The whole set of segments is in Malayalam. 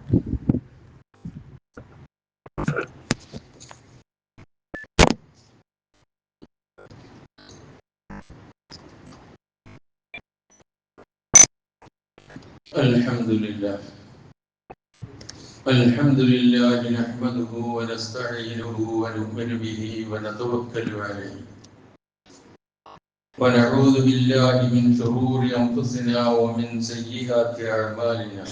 الحمد لله نحمده ونستعينه ونؤمن به ونتوكل عليه ونعوذ بالله من شرور أنفسنا ومن سيئات أعمالنا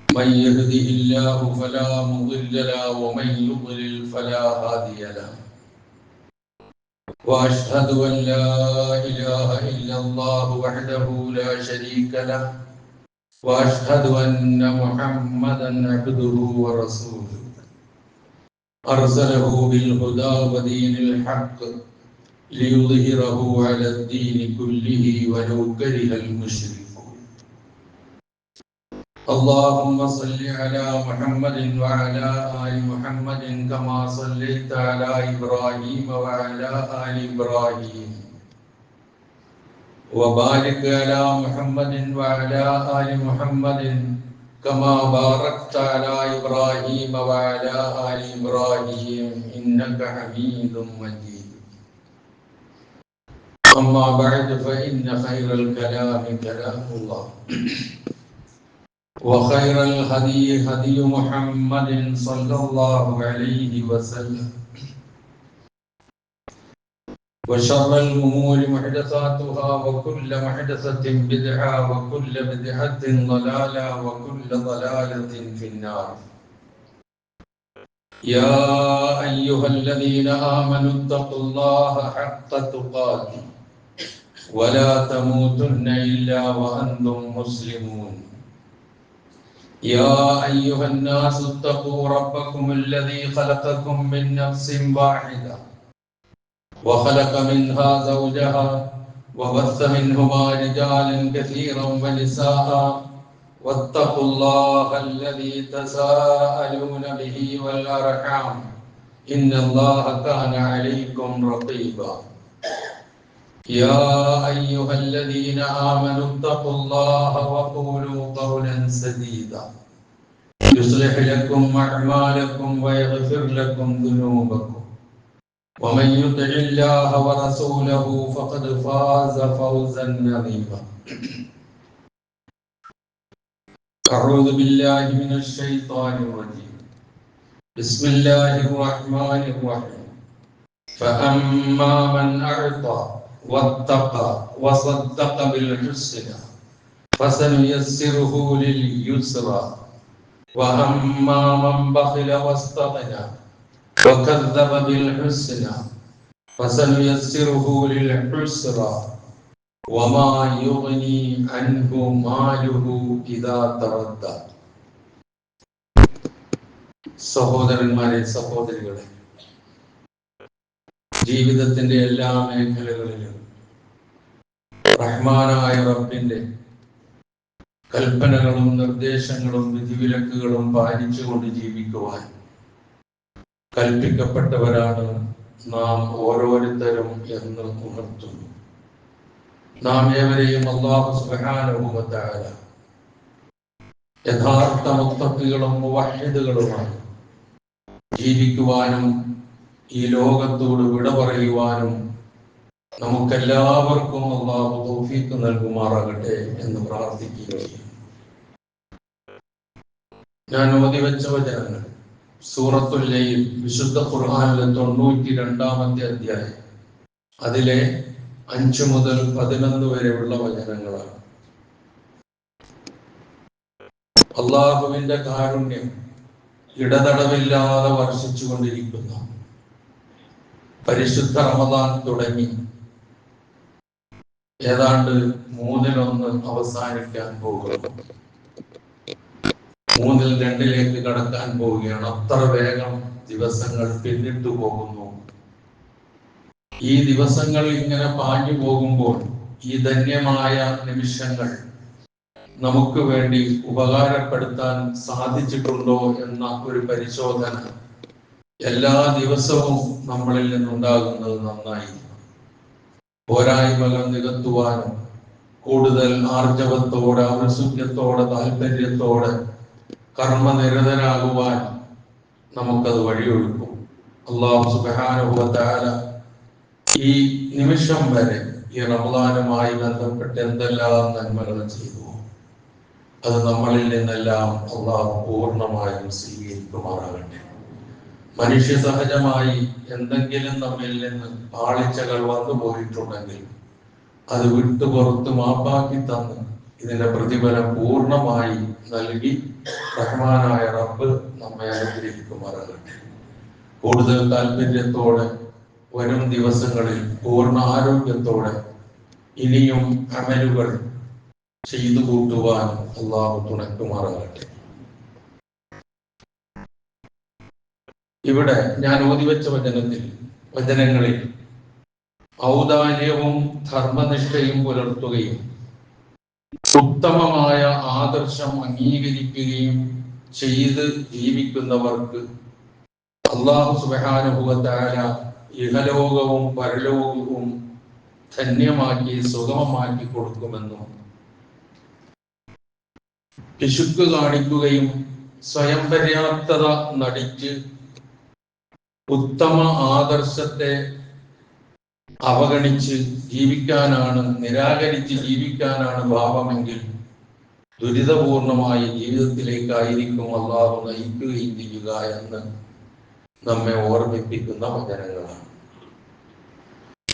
من يهده الله فلا مضل له ومن يضلل فلا هادي له وأشهد أن لا إله إلا الله وحده لا شريك له وأشهد أن محمدا عبده ورسوله أرسله بالهدى ودين الحق ليظهره على الدين كله ولو كره المشركون اللهم صل على محمد وعلى آل محمد كما صليت على إبراهيم وعلى آل إبراهيم وبارك على محمد وعلى آل محمد كما باركت على إبراهيم وعلى آل إبراهيم إنك حميد مجيد أما بعد فإن خير الكلام كلام الله وخير الهدي هدي محمد صلى الله عليه وسلم وشر الأمور محدثاتها وكل محدثة بدعة وكل بدعة ضلالة وكل ضلالة في النار يا أيها الذين آمنوا اتقوا الله حق تقاته ولا تموتن إلا وأنتم مسلمون يا أيها الناس اتقوا ربكم الذي خلقكم من نفس واحدة وخلق منها زوجها وبث منهما رجالا كثيرا ونساء واتقوا الله الذي تساءلون به والأرحام إن الله كان عليكم رقيبا يا أيها الذين آمنوا اتقوا الله وقولوا قولا سديدا يصلح لكم أعمالكم ويغفر لكم ذنوبكم ومن يطع الله ورسوله فقد فاز فوزا عظيما أعوذ بالله من الشيطان الرجيم بسم الله الرحمن الرحيم فأما من أعطى واتقى وصدق بالحسنى فسنيسره لليسرى وأما من بخل واستغنى وكذب بالحسنى فسنيسره للعسرى وما يغني عنه ماله إذا تردى സഹോദരന്മാരെ സഹോദരികളെ ജീവിതത്തിന്റെ എല്ലാ മേഖലകളിലും റഹ്മാനായ റബ്ബിന്റെ കൽപ്പനകളും നിർദ്ദേശങ്ങളും വിധിവിലക്കുകളും പാലിച്ചുകൊണ്ട് ജീവിക്കുവാൻ കൽപ്പിക്കപ്പെട്ടവരാണ് നാം ഓരോരുത്തരും എന്ന് ഉണർത്തുന്നു. നാം ഏവരെയും അല്ലാഹു സുബ്ഹാനഹു വ തആല യഥാർത്ഥ മുത്തഖികളും മുവഹ്ഹിദുകളുമായി ജീവിക്കുവാനും ഈ ലോകത്തോട് വിട പറയുവാനും നമുക്കെല്ലാവർക്കും അല്ലാഹു തൗഫീഖ് നൽകുമാറാകട്ടെ എന്ന് പ്രാർത്ഥിക്കുകയും ഞാൻ ഓതി വെച്ച വചനങ്ങൾ സൂറത്തുൽ ലൈൽ വിശുദ്ധ ഖുർആനിലെ 92-ാമത്തെ അധ്യായം അതിലെ 5 മുതൽ 11 വരെയുള്ള വചനങ്ങളാണ്. അല്ലാഹുവിന്റെ കാരുണ്യം ഇടതടവില്ലാതെ വർഷിച്ചുകൊണ്ടിരിക്കുന്ന പരിശുദ്ധ റമദാൻ തുടങ്ങി ഏതാണ്ട് 1/3 അവസാനിക്കാൻ പോകുന്നു. 3/2 കടക്കാൻ പോവുകയാണ്. അത്ര വേഗം ദിവസങ്ങൾ പിന്നിട്ടു പോകുന്നു. ഈ ദിവസങ്ങൾ ഇങ്ങനെ പാഞ്ഞു പോകുമ്പോൾ ഈ ധന്യമായ നിമിഷങ്ങൾ നമുക്ക് വേണ്ടി ഉപകാരപ്പെടുത്താൻ സാധിച്ചിട്ടുണ്ടോ എന്ന ഒരു പരിശോധന എല്ലാ ദിവസവും നമ്മളിൽ നിന്നുണ്ടാകുന്നത് നന്നായി. പോരായ്മകൾ നികത്തുവാനും കൂടുതൽ ആർജവത്തോടെ ഔത്സുക്യത്തോടെ താല്പര്യത്തോടെ കർമ്മനിരതനാകുവാൻ നമുക്കത് വഴിയൊഴുക്കും. അല്ലാഹു സുബ്ഹാനഹു വ തആല ഈ നിമിഷം വരെ ഈ റമദാനുമായി ബന്ധപ്പെട്ട് എന്തെല്ലാം നന്മകൾ ചെയ്തു, അത് നമ്മളിൽ നിന്നെല്ലാം അല്ലാഹു പൂർണ്ണമായും സ്വീകരിക്കുമാറാകട്ടെ. മനുഷ്യ സഹജമായി എന്തെങ്കിലും നമ്മിൽ നിന്ന് പാളിച്ചകൾ വന്നു പോയിട്ടുണ്ടെങ്കിൽ അത് വിട്ടു പുറത്ത് മാപ്പാക്കി തന്ന് ഇതിന്റെ പ്രതിഫലം പൂർണ്ണമായി നൽകി റഹ്മാനായ റബ്ബ് നമ്മെ അനുഗ്രഹിക്കുമാറാകട്ടെ. കൂടുതൽ താല്പര്യത്തോടെ വരും ദിവസങ്ങളിൽ പൂർണ്ണ ആരോഗ്യത്തോടെ ഇനിയും അമലുകൾ ചെയ്തു കൂട്ടുവാൻ അല്ലാഹു തുണക്കുമാറാകട്ടെ. ഇവിടെ ഞാൻ ഓതിവെച്ച വചനങ്ങളിൽ ഔദാര്യവും ധർമ്മനിഷ്ഠയും പുലർത്തുകയും ഉത്തമമായ ആദർശം അംഗീകരിക്കുകയും ചെയ്ത് ജീവിക്കുന്നവർക്ക് അല്ലാഹു സുബ്ഹാനഹു വ തആല ഇഹലോകവും പരലോകവും ധന്യമാക്കി സുഗമമാക്കി കൊടുക്കുമെന്നും പിശുക്ക് കാണിക്കുകയും സ്വയം പര്യാപ്തത നടിച്ച് ഉത്തമ ആദർശത്തെ അവഗണിച്ച് ജീവിക്കാനാണ്, നിരാകരിച്ച് ജീവിക്കാനാണ് ഭാവമെങ്കിൽ ദുരിതപൂർണമായ ജീവിതത്തിലേക്കായിരിക്കും അല്ലാഹു നയിക്കുകയും ചെയ്യുക എന്ന് നമ്മെ ഓർമ്മിപ്പിക്കുന്ന വചനങ്ങളാണ്.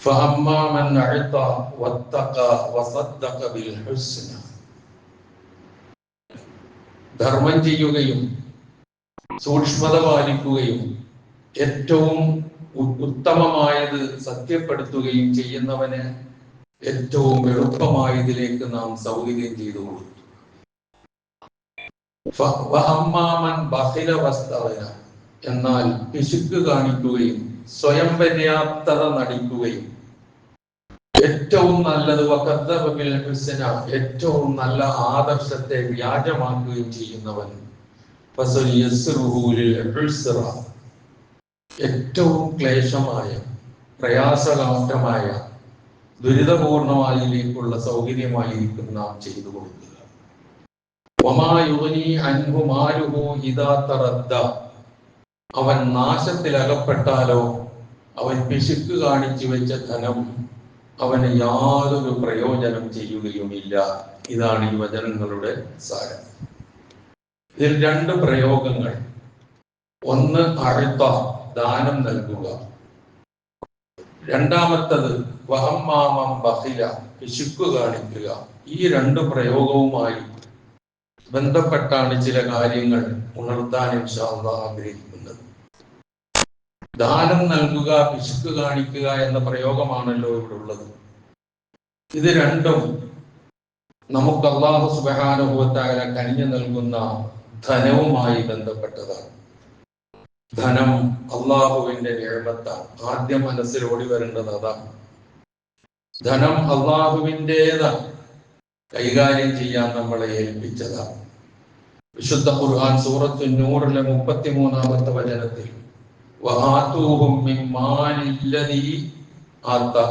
ഫഅമ്മാ മൻ അഅത വത്തഖ വസദ്ദഖ ബിൽ ഹുസ്ന, ധർമ്മം ചെയ്യുകയും സൂക്ഷ്മത പാലിക്കുകയും ഏറ്റവും ഉത്തമമായത് സത്യപ്പെടുത്തുകയും ചെയ്യുന്നവന് ഏറ്റവും എളുപ്പമായതിലേക്ക് നാം സൗകര്യം ചെയ്തു കൊടുത്തു. എന്നാൽ പിശുക്ക് കാണിക്കുകയും സ്വയം പര്യാപ്തത നടിക്കുകയും ഏറ്റവും നല്ലത് ഏറ്റവും നല്ല ആദർശത്തെ വ്യാജമാക്കുകയും ചെയ്യുന്നവൻ ഏറ്റവും ക്ലേശമായ പ്രയാസകാഠമായ ദുരിതപൂർണമായിലേക്കുള്ള സൗകര്യമായിരിക്കും നാം ചെയ്തു കൊടുക്കുക. അവൻ നാശത്തിൽ അകപ്പെട്ടാലോ അവൻ പിശുക്ക് കാണിച്ചു വെച്ച ധനം അവന് യാതൊരു പ്രയോജനം ചെയ്യുകയുമില്ല. ഇതാണ് ഈ വചനങ്ങളുടെ സാരം. ഇതിൽ രണ്ട് പ്രയോഗങ്ങൾ, ഒന്ന് അഴുത്ത ദാനം നൽകുക, രണ്ടാമത്തത് വഹമ്മാമം ബഖില പിശുക്ക് കാണിക്കുക. ഈ രണ്ട് പ്രയോഗവുമായി ബന്ധപ്പെട്ടാണ് ചില കാര്യങ്ങൾ ഉണർത്താൻ ഇൻഷാ അല്ലാഹ് ആഗ്രഹിക്കുന്നത്. ദാനം നൽകുക, പിശുക്ക് കാണിക്കുക എന്ന പ്രയോഗമാണല്ലോ ഇവിടെ ഉള്ളത്. ഇത് രണ്ടും നമുക്ക് അല്ലാഹു സുബ്ഹാനഹു വ തആല കനിഞ്ഞു നൽകുന്ന ധനവുമായി ബന്ധപ്പെട്ടതാണ്. ധനം അള്ളാഹുവിന്റെ നിഅമത്താണ്. ആദ്യം മനസ്സിൽ ഓടി വരേണ്ടത് അതാണ്. ധനം അള്ളാഹുവിൻ്റെതാണ്, കൈകാര്യം ചെയ്യാൻ നമ്മളെ ഏൽപ്പിച്ചതാണ്. വിശുദ്ധ ഖുർആൻ സൂറത്തു നൂറിലെ 33-ാമത്തെ വചനത്തിൽ വആതൂഹും മിൻ മാലില്ലദീ ആതാ,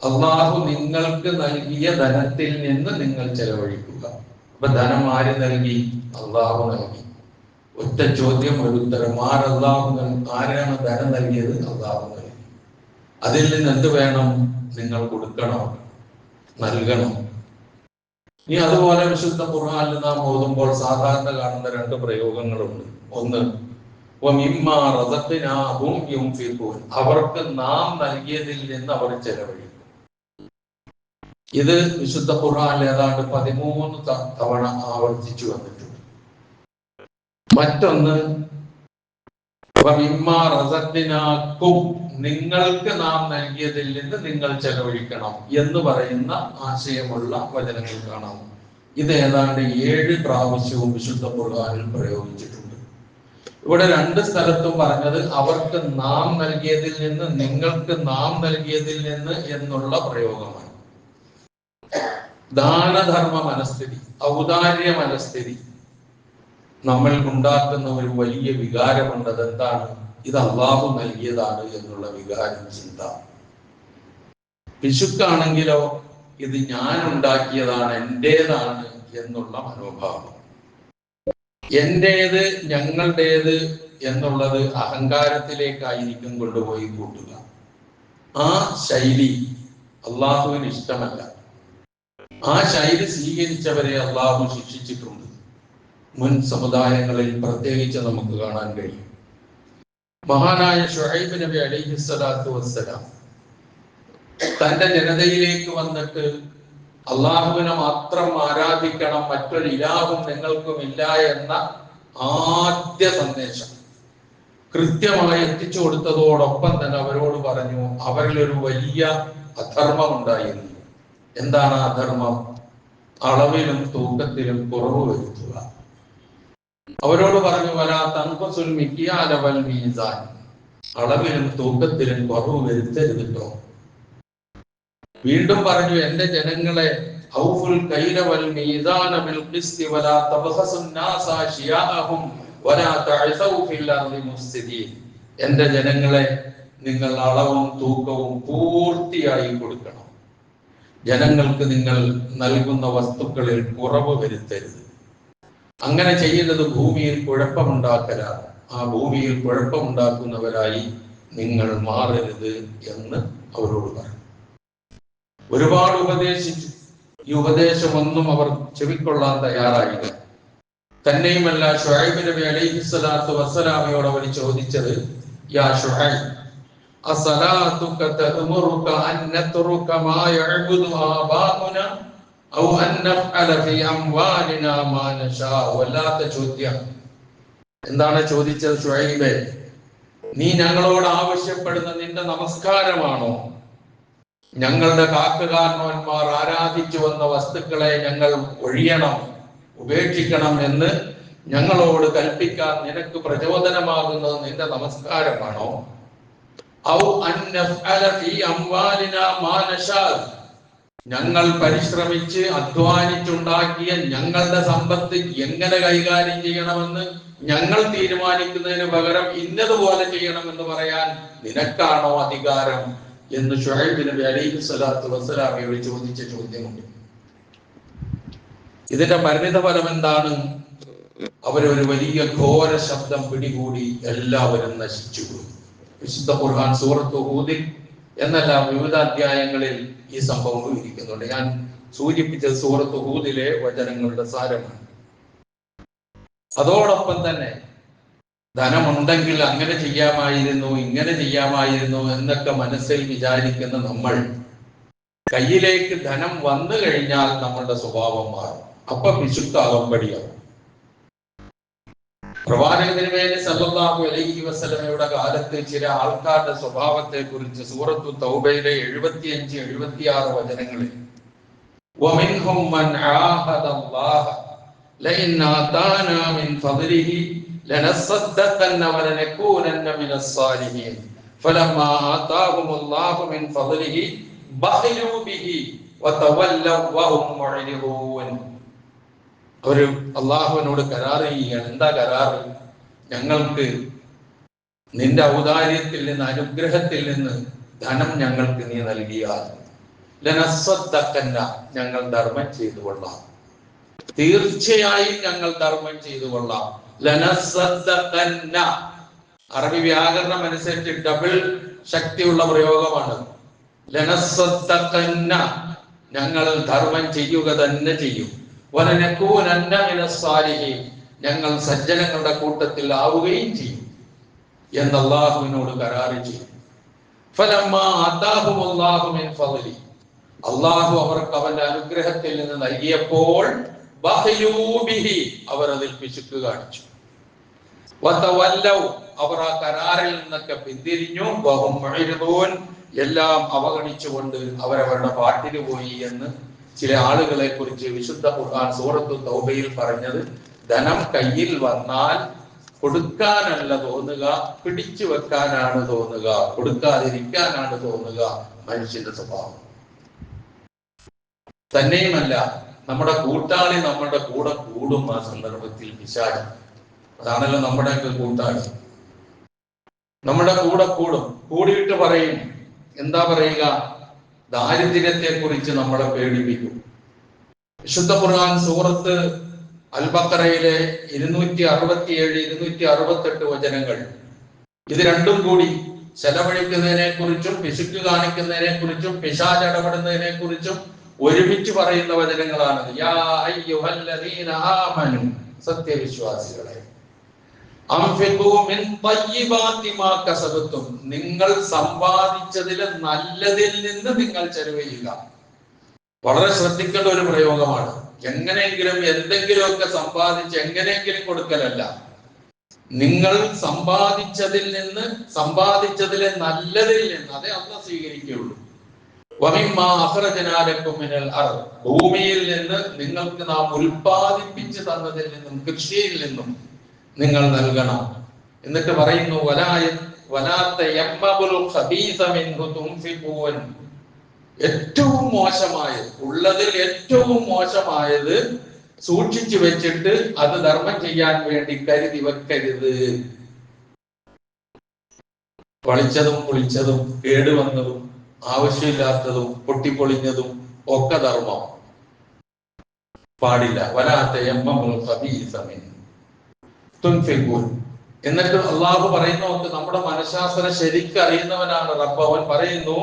അള്ളാഹു നിങ്ങൾക്ക് നൽകിയ ധനത്തിൽ നിന്ന് നിങ്ങൾ ചെലവഴിക്കുക. അപ്പൊ ധനം ആര് നൽകി? അള്ളാഹു നൽകി. ഒറ്റ ചോദ്യം, ഒരു ഉത്തരം. ആരാണ് ധനം നൽകിയത്? അള്ളാഹു നൽകി. അതിൽ നിന്ന് എന്ത് വേണം? നിങ്ങൾ കൊടുക്കണം, നൽകണം. ഇനി അതുപോലെ വിശുദ്ധ ഖുർആനിൽ നാം ഓതുമ്പോൾ സാധാരണ കാണുന്ന രണ്ട് പ്രയോഗങ്ങളുണ്ട്. ഒന്ന് അവർക്ക് നാം നൽകിയതിൽ നിന്ന് അവർ ചെലവഴിക്കും. ഇത് വിശുദ്ധ ഖുർആനിൽ ഏതാണ്ട് 13 തവണ ആവർത്തിച്ചു വന്നിട്ടുണ്ട്. മറ്റൊന്ന് നിങ്ങൾക്ക് നാം നൽകിയതിൽ നിന്ന് നിങ്ങൾ ചെലവഴിക്കണം എന്ന് പറയുന്ന ആശയമുള്ള വചനങ്ങൾ കാണാം. ഇത് ഏതാണ്ട് 7 പ്രാവശ്യവും വിശുദ്ധ ഖുർആനിൽ പ്രയോഗിച്ചിട്ടുണ്ട്. ഇവിടെ 2 സ്ഥലത്തും പറഞ്ഞത് അവർക്ക് നാം നൽകിയതിൽ നിന്ന്, നിങ്ങൾക്ക് നാം നൽകിയതിൽ നിന്ന് എന്നുള്ള പ്രയോഗമാണ്. ദാനധർമ്മ മനസ്ഥിതി, ഔദാര്യ മനസ്ഥിതി നമ്മൾ ഉണ്ടാക്കുന്ന ഒരു വലിയ വികാരമുണ്ട്. അതെന്താണ്? ഇത് അള്ളാഹു നൽകിയതാണ് എന്നുള്ള വികാരം, ചിന്ത. പിശുക്കാണെങ്കിലോ ഇത് ഞാൻ ഉണ്ടാക്കിയതാണ്, എന്റേതാണ് എന്നുള്ള മനോഭാവം. എന്റേത് ഞങ്ങളുടേത് എന്നുള്ളത് അഹങ്കാരത്തിലേക്കായിരിക്കും കൊണ്ടുപോയി കൂട്ടുക. ആ ശൈലി അള്ളാഹുവിന് ഇഷ്ടമല്ല. ആ ശൈലി സ്വീകരിച്ചവരെ അള്ളാഹു ശിക്ഷിച്ചിട്ടുണ്ട്. മുൻ സമുദായങ്ങളിൽ പ്രത്യേകിച്ച് നമുക്ക് കാണാൻ കഴിയും. മഹാനായ ശുഐബ് നബി അലൈഹിസ്സലാത്തു വസ്സലാം തന്റെ ജനതയിലേക്ക് വന്നിട്ട് അള്ളാഹുവിനെ മാത്രം ആരാധിക്കണം, മറ്റൊരു ഇലാഹും നിങ്ങൾക്കുമില്ല എന്ന ആദ്യ സന്ദേശം കൃത്യമായി എത്തിച്ചു കൊടുത്തതോടൊപ്പം തന്നെ അവരോട് പറഞ്ഞു, അവരിൽ ഒരു വലിയ അധർമ്മം ഉണ്ടായിരുന്നു. എന്താണ് ആ അധർമ്മം? അളവിലും തൂക്കത്തിലും കുറവ് വരുത്തുക. അവരോട് പറഞ്ഞു, വലാ തൻഖുസുൽ മിക്യാല വൽ മീസാൻ, അളവിലും തൂക്കത്തിലും കുറവ് വരുത്തരുതോ. വീണ്ടും പറഞ്ഞു, എന്റെ ജനങ്ങളെ ഔഫുൽ കൈല വൽ മീസാന ബിൽ ഖിസ്തി വലാ തബ്ഖസുൻ നാസ അശ്യാഅഹും വലാ തഅസൗ ഫിൽ അർളി മുഫ്സിദീൻ. എന്റെ ജനങ്ങളെ, നിങ്ങൾ അളവും തൂക്കവും പൂർത്തിയായി കൊടുക്കണം. ജനങ്ങൾക്ക് നിങ്ങൾ നൽകുന്ന വസ്തുക്കളിൽ കുറവ് വരുത്തരുത്. അങ്ങനെ ചെയ്യുന്നത് ഭൂമിയിൽ കുഴപ്പമുണ്ടാക്കലാണ്. ആ ഭൂമിയിൽ കുഴപ്പമുണ്ടാക്കുന്നവരായി നിങ്ങൾ മാറരുത് എന്ന് അവരോട് പറഞ്ഞു. ഒരുപാട് ഉപദേശിച്ചു. ഈ ഉപദേശമൊന്നും അവർ ചെവിക്കൊള്ളാൻ തയ്യാറായില്ല. തന്നെയുമല്ല, ശുഐബ് നബി അലൈഹിസ്സലാത്തു വസ്സലാമയോട് അവർ ചോദിച്ചത്, യാ ശുഐബ്, അസലാതുക തഅമുറുക അൻ നത്റുക മാ യഅബുദു ആബാഉന ഔ അൻ നഫഅല ഫീ അംവാലിനാ മാ നശാ. വല്ലാത്ത ചോദ്യം. എന്താണ് ചോദിച്ചത്? ശുഐബേ, നീ ഞങ്ങളോട് ആവശ്യപ്പെടുന്ന നിന്റെ നമസ്കാരമാണോ? ഞങ്ങളുടെ കാക്കകാരണവന്മാർ ആരാധിച്ചു വന്ന വസ്തുക്കളെ ഞങ്ങൾ ഒഴിയണം, ഉപേക്ഷിക്കണം എന്ന് ഞങ്ങളോട് കൽപ്പിക്കാൻ നിനക്ക് പ്രചോദനമാകുന്നത് നിന്റെ നമസ്കാരമാണോ? ഔ അൻ നഫഅല ഫീ അംവാലിനാ മാ നശാ, ഞങ്ങൾ പരിശ്രമിച്ച് അധ്വാനിച്ചുണ്ടാക്കിയ ഞങ്ങളുടെ സമ്പത്ത് എങ്ങനെ കൈകാര്യം ചെയ്യണമെന്ന് ഞങ്ങൾ തീരുമാനിക്കുന്നതിന് പകരം ഇന്നതുപോലെ ചെയ്യണമെന്ന് പറയാൻ നിനക്കാണോ അധികാരം എന്ന് ശുഐബ് നബി അലൈഹിസ്സലാത്തു വസ്സലാമയോട് ചോദിച്ച ചോദ്യമുണ്ട്. ഇതിന്റെ പരിണിത ഫലം എന്താണ്? അവരൊരു വലിയ ഘോര ശബ്ദം പിടികൂടി എല്ലാവരും നശിച്ചുപോയി. വിശുദ്ധ ഖുർആൻ സൂറത്ത് ഹൂദിൽ എന്നല്ല വിവിധ അധ്യായങ്ങളിൽ ഈ സംഭവം വിവരിക്കുന്നുണ്ട്. ഞാൻ സൂചിപ്പിച്ചത് സൂറത്ത് ഹൂദിലെ വചനങ്ങളുടെ സാരമാണ്. അതോടൊപ്പം തന്നെ ധനമുണ്ടെങ്കിൽ അങ്ങനെ ചെയ്യാമായിരുന്നു, ഇങ്ങനെ ചെയ്യാമായിരുന്നു എന്നൊക്കെ മനസ്സിൽ വിചാരിക്കുന്ന നമ്മൾ, കയ്യിലേക്ക് ധനം വന്നു കഴിഞ്ഞാൽ നമ്മളുടെ സ്വഭാവം മാറും. അപ്പൊ വിശുദ്ധ അകമ്പടിയാവും. പ്രവാചക തിരുമേനി സല്ലല്ലാഹു അലൈഹി വസല്ലമയുടെ കാലത്ത് ചില ആൾക്കാരുടെ സ്വഭാവത്തെ കുറിച്ച് സൂറത്തു തൗബയിലെ 75, 76 വചനങ്ങളിൽ വമിൻഹും മൻ ആഹദല്ലാഹ ലഇൻ ആതാനാ മിൻ ഫദ്ലിഹി ലനസദ്ദഖന്ന വലനകൂനന്ന മിനസ് സാലിഹീൻ ഫലമ്മാ ആതാഹുമുല്ലാഹു മിൻ ഫദ്ലിഹി ബഖിലൂ ബിഹി വതവല്ലൗ വഹും മുഅ്രിദൂൻ. അവര് അള്ളാഹുവിനോട് കരാർ ചെയ്യുകയാണ്. എന്താ കരാറ്? ഞങ്ങൾക്ക് നിന്റെ ഔദാര്യത്തിൽ നിന്ന്, അനുഗ്രഹത്തിൽ നിന്ന് ധനം ഞങ്ങൾക്ക് നീ നൽകിയാൽ ലനസ്വദ്ദഖന്ന, ഞങ്ങൾ ധർമ്മം ചെയ്തു കൊള്ളാം. തീർച്ചയായും ഞങ്ങൾ ധർമ്മം ചെയ്തു കൊള്ളാം. ലനസ്വദ്ദഖന്ന, അറബി വ്യാകരണം അനുസരിച്ച് ഡബിൾ ശക്തിയുള്ള പ്രയോഗമാണ്. ലനസ്വദ്ദഖന്ന, ഞങ്ങൾ ധർമ്മം ചെയ്യുക തന്നെ ചെയ്യും. വലനകൂനന്ന മിനസ് സാലിഹീൻ, ഞങ്ങൾ സജ്ജനങ്ങളുടെ കൂട്ടത്തിൽ ആവുകയും ചെയ്യും എന്ന് അല്ലാഹുവിനോട് കരാർ ചെയ്യും. ഫലമ്മാ ആതാഹുമുല്ലാഹു മിൻ ഫദ്ലി, അല്ലാഹു അവർക്ക് അവന്റെ അനുഗ്രഹത്തിൽ നിന്ന് നൽകിയപ്പോൾ ബഖിലൂ ബിഹി, അവർ അതിൽ പിശുക്ക് കാണിച്ചു. വതവല്ലൗ, അവർ ആ കരാറിൽ നിന്നൊക്കെ പിന്തിരിഞ്ഞു. വഹും മുഅ്രിദൂൻ, എല്ലാം അവഗണിച്ചുകൊണ്ട് അവരവരുടെ പാട്ടിന് പോയി എന്ന് ചില ആളുകളെ കുറിച്ച് വിശുദ്ധ ഖുർആൻ സൂറത്തു തൗബയിൽ പറഞ്ഞത്, ധനം കയ്യിൽ വന്നാൽ കൊടുക്കാനല്ല തോന്നുക, പിടിച്ചു വെക്കാനാണ് തോന്നുക, കൊടുക്കാതിരിക്കാനാണ് തോന്നുക മനുഷ്യന്റെ സ്വഭാവം. തന്നെയുമല്ല, നമ്മുടെ കൂട്ടാളി നമ്മുടെ കൂടെ കൂടും. ആ സന്ദർഭത്തിൽ പിശാച്, അതാണല്ലോ നമ്മുടെയൊക്കെ കൂട്ടാളി, നമ്മുടെ കൂടെ കൂടും. കൂടിയിട്ട് പറയും, എന്താ പറയുക? ദാരിദ്ര്യത്തെ കുറിച്ച് നമ്മളെ പേടിപ്പിക്കും. വിശുദ്ധ ഖുർആൻ സൂറത്ത് അൽ ബഖറയിലെ 267, 268 വചനങ്ങൾ, ഇത് രണ്ടും കൂടി ചെലവഴിക്കുന്നതിനെ കുറിച്ചും പിശുക്ക് കാണിക്കുന്നതിനെ കുറിച്ചും പിശാച് ഇടപെടുന്നതിനെ കുറിച്ചും ഒരുമിച്ച് പറയുന്ന വചനങ്ങളാണ്. യാ അയ്യുഹല്ലദീന ആമനു, സത്യവിശ്വാസികളെ, അൻഫിഖൂ മിൻ തയ്യിബാതി മാ കസബതും, നിങ്ങൾ സമ്പാദിച്ചതിൽ നല്ലതിൽ നിന്ന് നിങ്ങൾ ചെലവഴിക്കുക. വളരെ ശ്രദ്ധിക്കേണ്ട ഒരു പ്രയോഗമാണ്. എങ്ങനെയെങ്കിലും എന്തെങ്കിലുമൊക്കെ സമ്പാദിച്ച് എങ്ങനെയെങ്കിലും കൊടുക്കലല്ല. നിങ്ങൾ സമ്പാദിച്ചതിലെ നല്ലതിൽ നിന്ന്, അതേ അള്ളാഹ് സ്വീകരിക്കുകയുള്ളൂ. വമിമ്മാ അഖ്റജ്നാ ലക്കും മിനൽ അർദ്, ഭൂമിയിൽ നിന്ന് നിങ്ങൾക്ക് നാം ഉൽപ്പാദിപ്പിച്ചു തന്നതിൽ നിന്നും, കൃഷിയിൽ നിന്നും നിങ്ങൾ നൽകണം. എന്നിട്ട് പറയുന്നു, വലാ തയമ്മമുൽ ഖബീസ മിൻഹു തുൻഫിഖൂൻ, ഏറ്റവും മോശമായത്, ഉള്ളതിൽ ഏറ്റവും മോശമായത് സൂക്ഷിച്ചു വെച്ചിട്ട് അത് ധർമ്മം ചെയ്യാൻ വേണ്ടി കരുതി വെക്കരുത്. വളിച്ചതും പൊളിച്ചതും കേടുവന്നതും ആവശ്യമില്ലാത്തതും പൊട്ടിപ്പൊളിഞ്ഞതും ഒക്കെ ധർമ്മം പാടില്ല. എന്നിട്ട് അള്ളാഹു പറയുന്നു, നമ്മുടെ മനഃശാസ്ത്രം ശരിക്കും അറിയുന്നവനാണ് റബ്ബ്. അവൻ പറയുന്നു,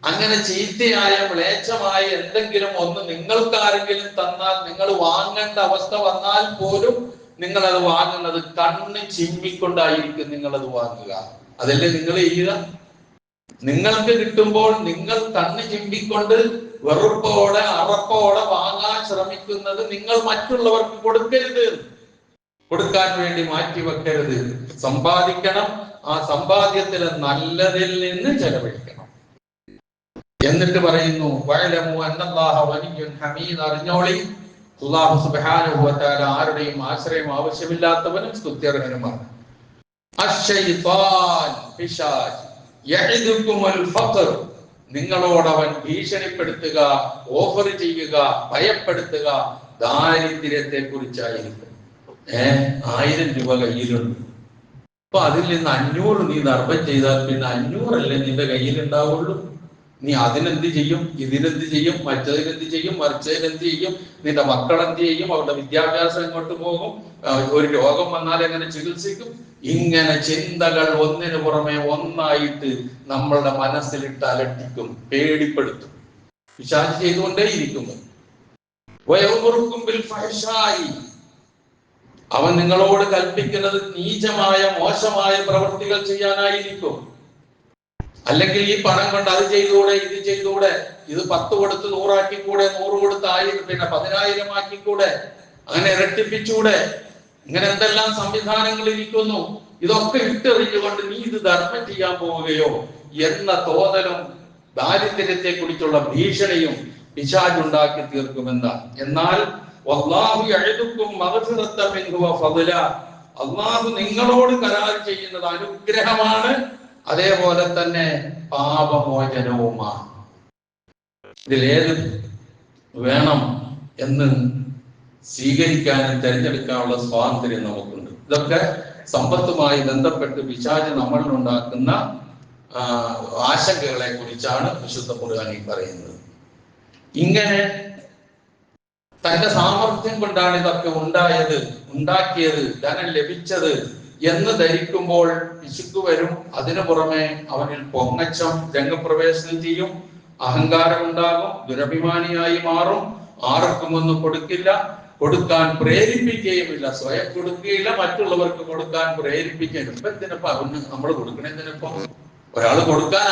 അങ്ങനെ ചീത്തയായ മ്ലേച്ഛമായ എന്തെങ്കിലും ഒന്ന് നിങ്ങൾക്ക് ആരെങ്കിലും തന്നാൽ, നിങ്ങൾ വാങ്ങേണ്ട അവസ്ഥ വന്നാൽ പോലും നിങ്ങൾ അത് വാങ്ങുന്നത് കണ്ണ് ചിമ്മിക്കൊണ്ടായിരിക്കും നിങ്ങൾ അത് വാങ്ങുക. അതല്ലേ നിങ്ങൾ ചെയ്യുക. നിങ്ങൾക്ക് കിട്ടുമ്പോൾ നിങ്ങൾ കണ്ണ് ചിമ്മിക്കൊണ്ട് വെറുപ്പോടെ അറപ്പോടെ വാങ്ങാൻ ശ്രമിക്കുന്നത് നിങ്ങൾ മറ്റുള്ളവർക്ക് കൊടുക്കരുത്, കൊടുക്കാൻ വേണ്ടി മാറ്റി വെക്കരുത്. സമ്പാദിക്കണം, ആ സമ്പാദ്യത്തിലെ നല്ലതിൽ നിന്ന് ചെലവഴിക്കണം. എന്നിട്ട് പറയുന്നു, വഅലമു അന്നല്ലാഹ വലിയ്യുൻ ഹമീദ്, അറിഞ്ഞോളി, അല്ലാഹു സുബ്ഹാനഹു വ തആല ആരുടെയും ആശ്രയം ആവശ്യമില്ലാത്തവനും സ്തുത്യർഹനുമാണ്. അശ്ശൈത്താൻ, പിശാച്, യഇദുകുമുൽ ഫഖർ, നിങ്ങളോടവൻ ഭീഷണിപ്പെടുത്തുക, ഓഫർ ചെയ്യുക, ഭയപ്പെടുത്തുക ദാരിദ്ര്യത്തെ കുറിച്ചായിരിക്കും. 1000 രൂപ കയ്യിലുണ്ട്, അപ്പൊ അതിൽ നിന്ന് 500 നീ ധർമ്മം ചെയ്താൽ പിന്നെ 500 അല്ലേ നിന്റെ കയ്യിൽ ഉണ്ടാവുള്ളൂ. നീ അതിനെന്ത് ചെയ്യും, ഇതിനെന്ത് ചെയ്യും, മറ്റതിനെന്ത് ചെയ്യും, മറിച്ചതിനെന്ത് ചെയ്യും, നിന്റെ മക്കൾ എന്ത് ചെയ്യും, അവരുടെ വിദ്യാഭ്യാസം എങ്ങോട്ട് പോകും, ഒരു രോഗം വന്നാൽ എങ്ങനെ ചികിത്സിക്കും? ഇങ്ങനെ ചിന്തകൾ ഒന്നിനു പുറമെ ഒന്നായിട്ട് നമ്മളുടെ മനസ്സിലിട്ട് അലട്ടിക്കും, പേടിപ്പെടുത്തും. പിശാച് ചെയ്തുകൊണ്ടേയിരിക്കുന്നു. അവൻ നിങ്ങളോട് കൽപ്പിക്കുന്നത് നീചമായ മോശമായ പ്രവൃത്തികൾ ചെയ്യാനായിരിക്കും. അല്ലെങ്കിൽ ഈ പണം കൊണ്ട് അത് ചെയ്തുകൂടെ, ഇത് ചെയ്തുകൂടെ, ഇത് 10 കൊടുത്ത് 100 ആക്കിക്കൂടെ, 100 കൊടുത്ത് 1000, പിന്നെ 10,000 ആക്കിക്കൂടെ, അങ്ങനെ ഇരട്ടിപ്പിച്ചൂടെ, ഇങ്ങനെ എന്തെല്ലാം സംവിധാനങ്ങൾ ഇരിക്കുന്നു. ഇതൊക്കെ ഇട്ടെറിഞ്ഞുകൊണ്ട് നീ ഇത് ധർമ്മം ചെയ്യാൻ പോവുകയോ എന്ന തോന്നലും ദാരിദ്ര്യത്തെ കുറിച്ചുള്ള ഭീഷണിയും പിശാച് ഉണ്ടാക്കി തീർക്കുമെന്നാണ്. എന്നാൽ അല്ലാഹു നിങ്ങളോട് കരാർ ചെയ്യുന്നത് അനുഗ്രഹമാണ്, അതേപോലെ തന്നെ പാപമോചനവുമാണ്. ഇതിലേത് വേണം എന്ന് സ്വീകരിക്കാനും തിരഞ്ഞെടുക്കാനുള്ള സ്വാതന്ത്ര്യം നമുക്കുണ്ട്. ഇതൊക്കെ സമ്പത്തുമായി ബന്ധപ്പെട്ട് പിശാച് നമ്മളിലുണ്ടാക്കുന്ന ആശങ്കകളെ കുറിച്ചാണ് വിശുദ്ധ ഖുർആനിൽ പറയുന്നത്. ഇങ്ങനെ തന്റെ സാമർഥ്യം കൊണ്ടാണ് ഇതൊക്കെ ഉണ്ടാക്കിയത്, ധനം ലഭിച്ചത് എന്ന് ധരിക്കുമ്പോൾ പിശുക്ക് വരും. അതിനു പുറമെ അവനിൽ പൊങ്ങച്ചം രംഗപ്രവേശനം ചെയ്യും, അഹങ്കാരം ഉണ്ടാകും, ദുരഭിമാനിയായി മാറും, ആർക്കും ഒന്നും കൊടുക്കില്ല, കൊടുക്കാൻ പ്രേരിപ്പിക്കുകയുമില്ല, സ്വയം കൊടുക്കുകയില്ല, മറ്റുള്ളവർക്ക് കൊടുക്കാൻ പ്രേരിപ്പിക്കുകയില്ല. ഇപ്പൊ എന്തിനപ്പോ അവന് നമ്മൾ കൊടുക്കണെന്തിനപ്പോ? ഒരാൾ കൊടുക്കാൻ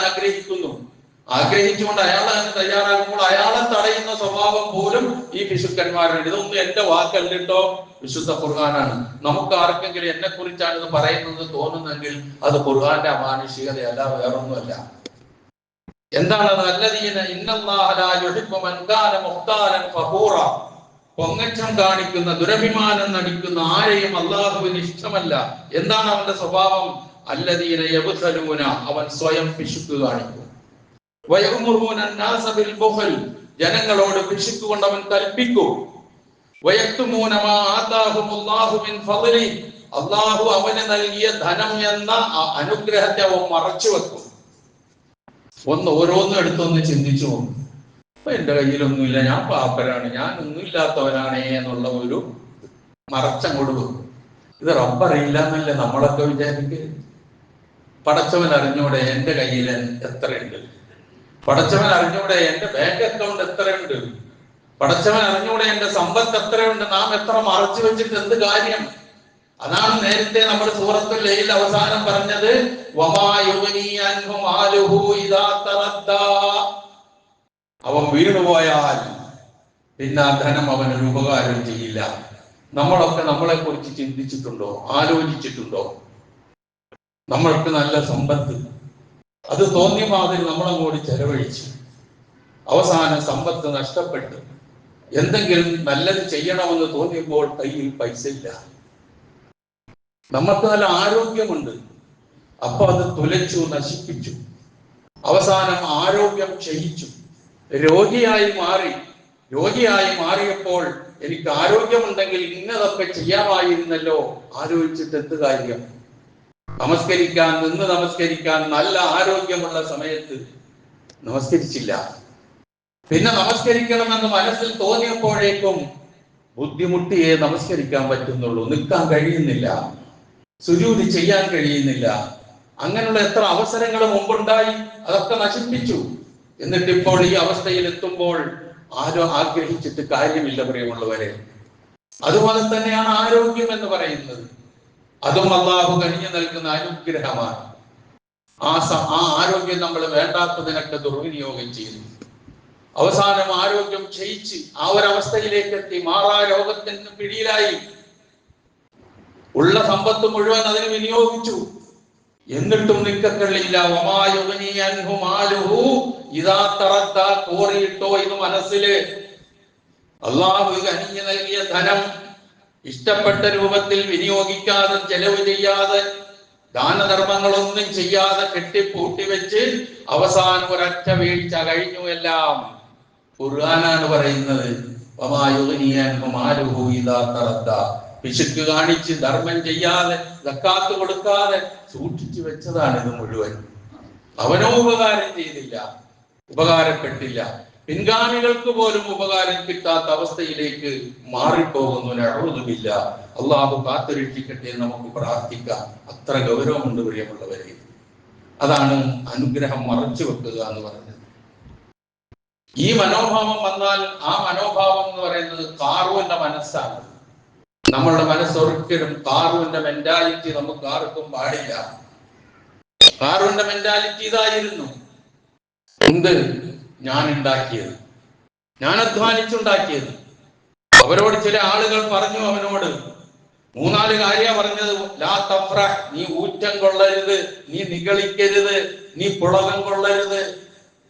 ആഗ്രഹിച്ചുകൊണ്ട് അയാൾ അതിന് തയ്യാറാകുമ്പോൾ അയാളെ തടയുന്ന സ്വഭാവം പോലും ഈ പിശുക്കന്മാരുണ്ട്. ഇതൊന്നും എന്റെ വാക്കല്ലോ, വിശുദ്ധ ഖുർആനാണ്. നമുക്ക് ആർക്കെങ്കിലും എന്നെ കുറിച്ചാണ് ഇത് പറയുന്നത് തോന്നുന്നെങ്കിൽ അത് ഖുർആന്റെ അമാനുഷികതയല്ല, വേറൊന്നുമല്ല. എന്താണത്? അല്ലദീന ഇന്നല്ലാഹ ലാ യുഹിബ്ബു മൻ കാന മുഖ്താലൻ ഫഖൂറ, പൊങ്ങച്ചം കാണിക്കുന്ന, ദുരഭിമാനം നടിക്കുന്ന ആരെയും അല്ലാഹുവിന് ഇഷ്ടമല്ല. എന്താണ് അവന്റെ സ്വഭാവം? അല്ലദീന യബ്ഖലൂന, അവൻ സ്വയം പിശുക്ക് കാണിക്കും. വയഅ്മുറൂന അന്നാസ ബിൽ ബുഖൽ, ജനങ്ങളോട് പിശുക്ക് കൊണ്ട് അവൻ കൽപ്പിക്കും. വയക്തുമൂന മാ ആതാഹുമുല്ലാഹു മിൻ ഫളലി, അല്ലാഹു അവന് നൽകിയ ധനം എന്ന അനുഗ്രഹത്തെ അവൻ മറച്ചു വെക്കും. ഓരോന്നും എടുത്തൊന്ന് ചിന്തിച്ചു പോകും. അപ്പൊ എന്റെ കയ്യിലൊന്നുമില്ല, ഞാൻ പാപ്പരാണ്, ഞാൻ ഒന്നുമില്ലാത്തവനാണേ എന്നുള്ള ഒരു മറച്ചങ്ങോട്ട് പോകും. ഇത് റബ്ബറിയില്ല എന്നല്ലേ നമ്മളൊക്കെ വിചാരിക്കുക. പടച്ചവൻ അറിഞ്ഞൂടെ എന്റെ കയ്യിൽ എത്രയുണ്ട്? പടച്ചവൻ അറിഞ്ഞൂടെ എന്റെ ബാങ്ക് അക്കൗണ്ട് എത്രയുണ്ട്? പടച്ചവൻ അറിഞ്ഞൂടെ എന്റെ സമ്പത്ത് എത്രയുണ്ട്? നാം എത്ര മറച്ചു വെച്ചിട്ട് എന്ത് കാര്യം? അതാണ് നേരത്തെ നമ്മൾ സൂറത്തുൽ ലൈൽ അവസാനം പറഞ്ഞത്, അവൻ വീണുപോയാൽ പിന്നെ ആ ധനം അവനൊരു ഉപകാരം ചെയ്യില്ല. നമ്മളൊക്കെ നമ്മളെ കുറിച്ച് ചിന്തിച്ചിട്ടുണ്ടോ? ആലോചിച്ചിട്ടുണ്ടോ? നമ്മൾക്ക് നല്ല സമ്പത്ത്, അത് തോന്നിയ മാതിരി നമ്മളങ്ങോട്ട് ചെലവഴിച്ചു, അവസാനം സമ്പത്ത് നഷ്ടപ്പെട്ടു. എന്തെങ്കിലും നല്ലത് ചെയ്യണമെന്ന് തോന്നിയപ്പോൾ കയ്യിൽ പൈസ ഇല്ല. നമുക്ക് നല്ല ആരോഗ്യമുണ്ട്, അപ്പൊ അത് തുലച്ചു, നശിപ്പിച്ചു. അവസാനം ആരോഗ്യം ക്ഷയിച്ചു, രോഗിയായി മാറിയപ്പോൾ എനിക്ക് ആരോഗ്യമുണ്ടെങ്കിൽ ഇന്നതൊക്കെ ചെയ്യാമായിരുന്നല്ലോ. ആലോചിച്ചിട്ട് എന്ത് കാര്യം? നമസ്കരിക്കാൻ നല്ല ആരോഗ്യമുള്ള സമയത്ത് നമസ്കരിച്ചില്ല. പിന്നെ നമസ്കരിക്കണമെന്ന് മനസ്സിൽ തോന്നിയപ്പോഴേക്കും ബുദ്ധിമുട്ടിയേ നമസ്കരിക്കാൻ പറ്റുന്നുള്ളൂ, നിൽക്കാൻ കഴിയുന്നില്ല, സുജൂദ് ചെയ്യാൻ കഴിയുന്നില്ല. അങ്ങനെയുള്ള എത്ര അവസരങ്ങൾ മുമ്പുണ്ടായി, അതൊക്കെ നശിപ്പിച്ചു. എന്നിട്ട് ഇപ്പോൾ ഈ അവസ്ഥയിൽ എത്തുമ്പോൾ ആരും ആഗ്രഹിച്ചിട്ട് കാര്യമില്ല പ്രിയമുള്ളവരെ. അതുപോലെ തന്നെയാണ് ആരോഗ്യം എന്ന് പറയുന്നത്. അതും അല്ലാഹു കനിഞ്ഞു നൽകുന്ന അനുഗ്രഹമാണ്. ആ ആരോഗ്യം നമ്മൾ വേണ്ടാത്തതിനൊക്കെ ദുർവിനിയോഗം ചെയ്യുന്നു. അവസാനം ആരോഗ്യം ക്ഷയിച്ച് ആ ഒരവസ്ഥയിലേക്ക് എത്തി, മാറാ രോഗത്തിന് പിടിയിലായി. ഉള്ള സമ്പത്ത് മുഴുവൻ അതിന് വിനിയോഗിച്ചു, എന്നിട്ടും നിക്കക്കള്ളില്ല. കോറിയിട്ടോ ഇത് മനസ്സില്. അള്ളാഹു കനിഞ്ഞു നൽകിയ ധനം ഇഷ്ടപ്പെട്ട രൂപത്തിൽ വിനിയോഗിക്കാതെ, ചെലവ് ചെയ്യാതെ, ദാനധർമ്മങ്ങളൊന്നും ചെയ്യാതെ കെട്ടിപ്പൂട്ടി വെച്ച് അവസാനം ഒരൊറ്റ വീഴ്ച കഴിഞ്ഞു എല്ലാം. ഖുർആനാണ് പറയുന്നത്, പിശുക്ക് കാണിച്ച് ധർമ്മം ചെയ്യാതെ, സക്കാത്ത് കൊടുക്കാതെ സൂക്ഷിച്ചു വെച്ചതാണ് ഇത് മുഴുവൻ. അവനോ ഉപകാരം ചെയ്തില്ല, ഉപകാരപ്പെട്ടില്ല. പിൻഗാമികൾക്ക് പോലും ഉപകാരം കിട്ടാത്ത അവസ്ഥയിലേക്ക് മാറിപ്പോകുന്നു. നഅൂദുബില്ല. അള്ളാഹു കാത്തുരക്ഷിക്കട്ടെ. നമുക്ക് പ്രാർത്ഥിക്കാം. അത്ര ഗൗരവമുണ്ട് പ്രിയമുള്ളവരെ. അതാണ് അനുഗ്രഹം മറച്ചു വെക്കുക എന്ന് പറയുന്നത്. ഈ മനോഭാവം വന്നാൽ ആ മനോഭാവം എന്ന് പറയുന്നത് ഖാറൂന്റെ മനസ്സാണ്. നമ്മളുടെ മനസ്സൊരിക്കലും ഖാറൂന്റെ മെന്റാലിറ്റി നമുക്ക് ആർക്കും പാടില്ല. ഖാറൂന്റെ മെന്റാലിറ്റി ഇതായിരുന്നു, എന്ത് ഞാൻ ഉണ്ടാക്കിയത്, ഞാൻ അധ്വാനിച്ചുണ്ടാക്കിയത്. അവരോട് ചില ആളുകൾ പറഞ്ഞു, അവനോട് 3-4 കാര്യ പറഞ്ഞത്. ലാ തഫ്രഹ്, നീ ഊറ്റം കൊള്ളരുത്, നീ നിഗളിക്കരുത്, നീ പുളകം കൊള്ളരുത്.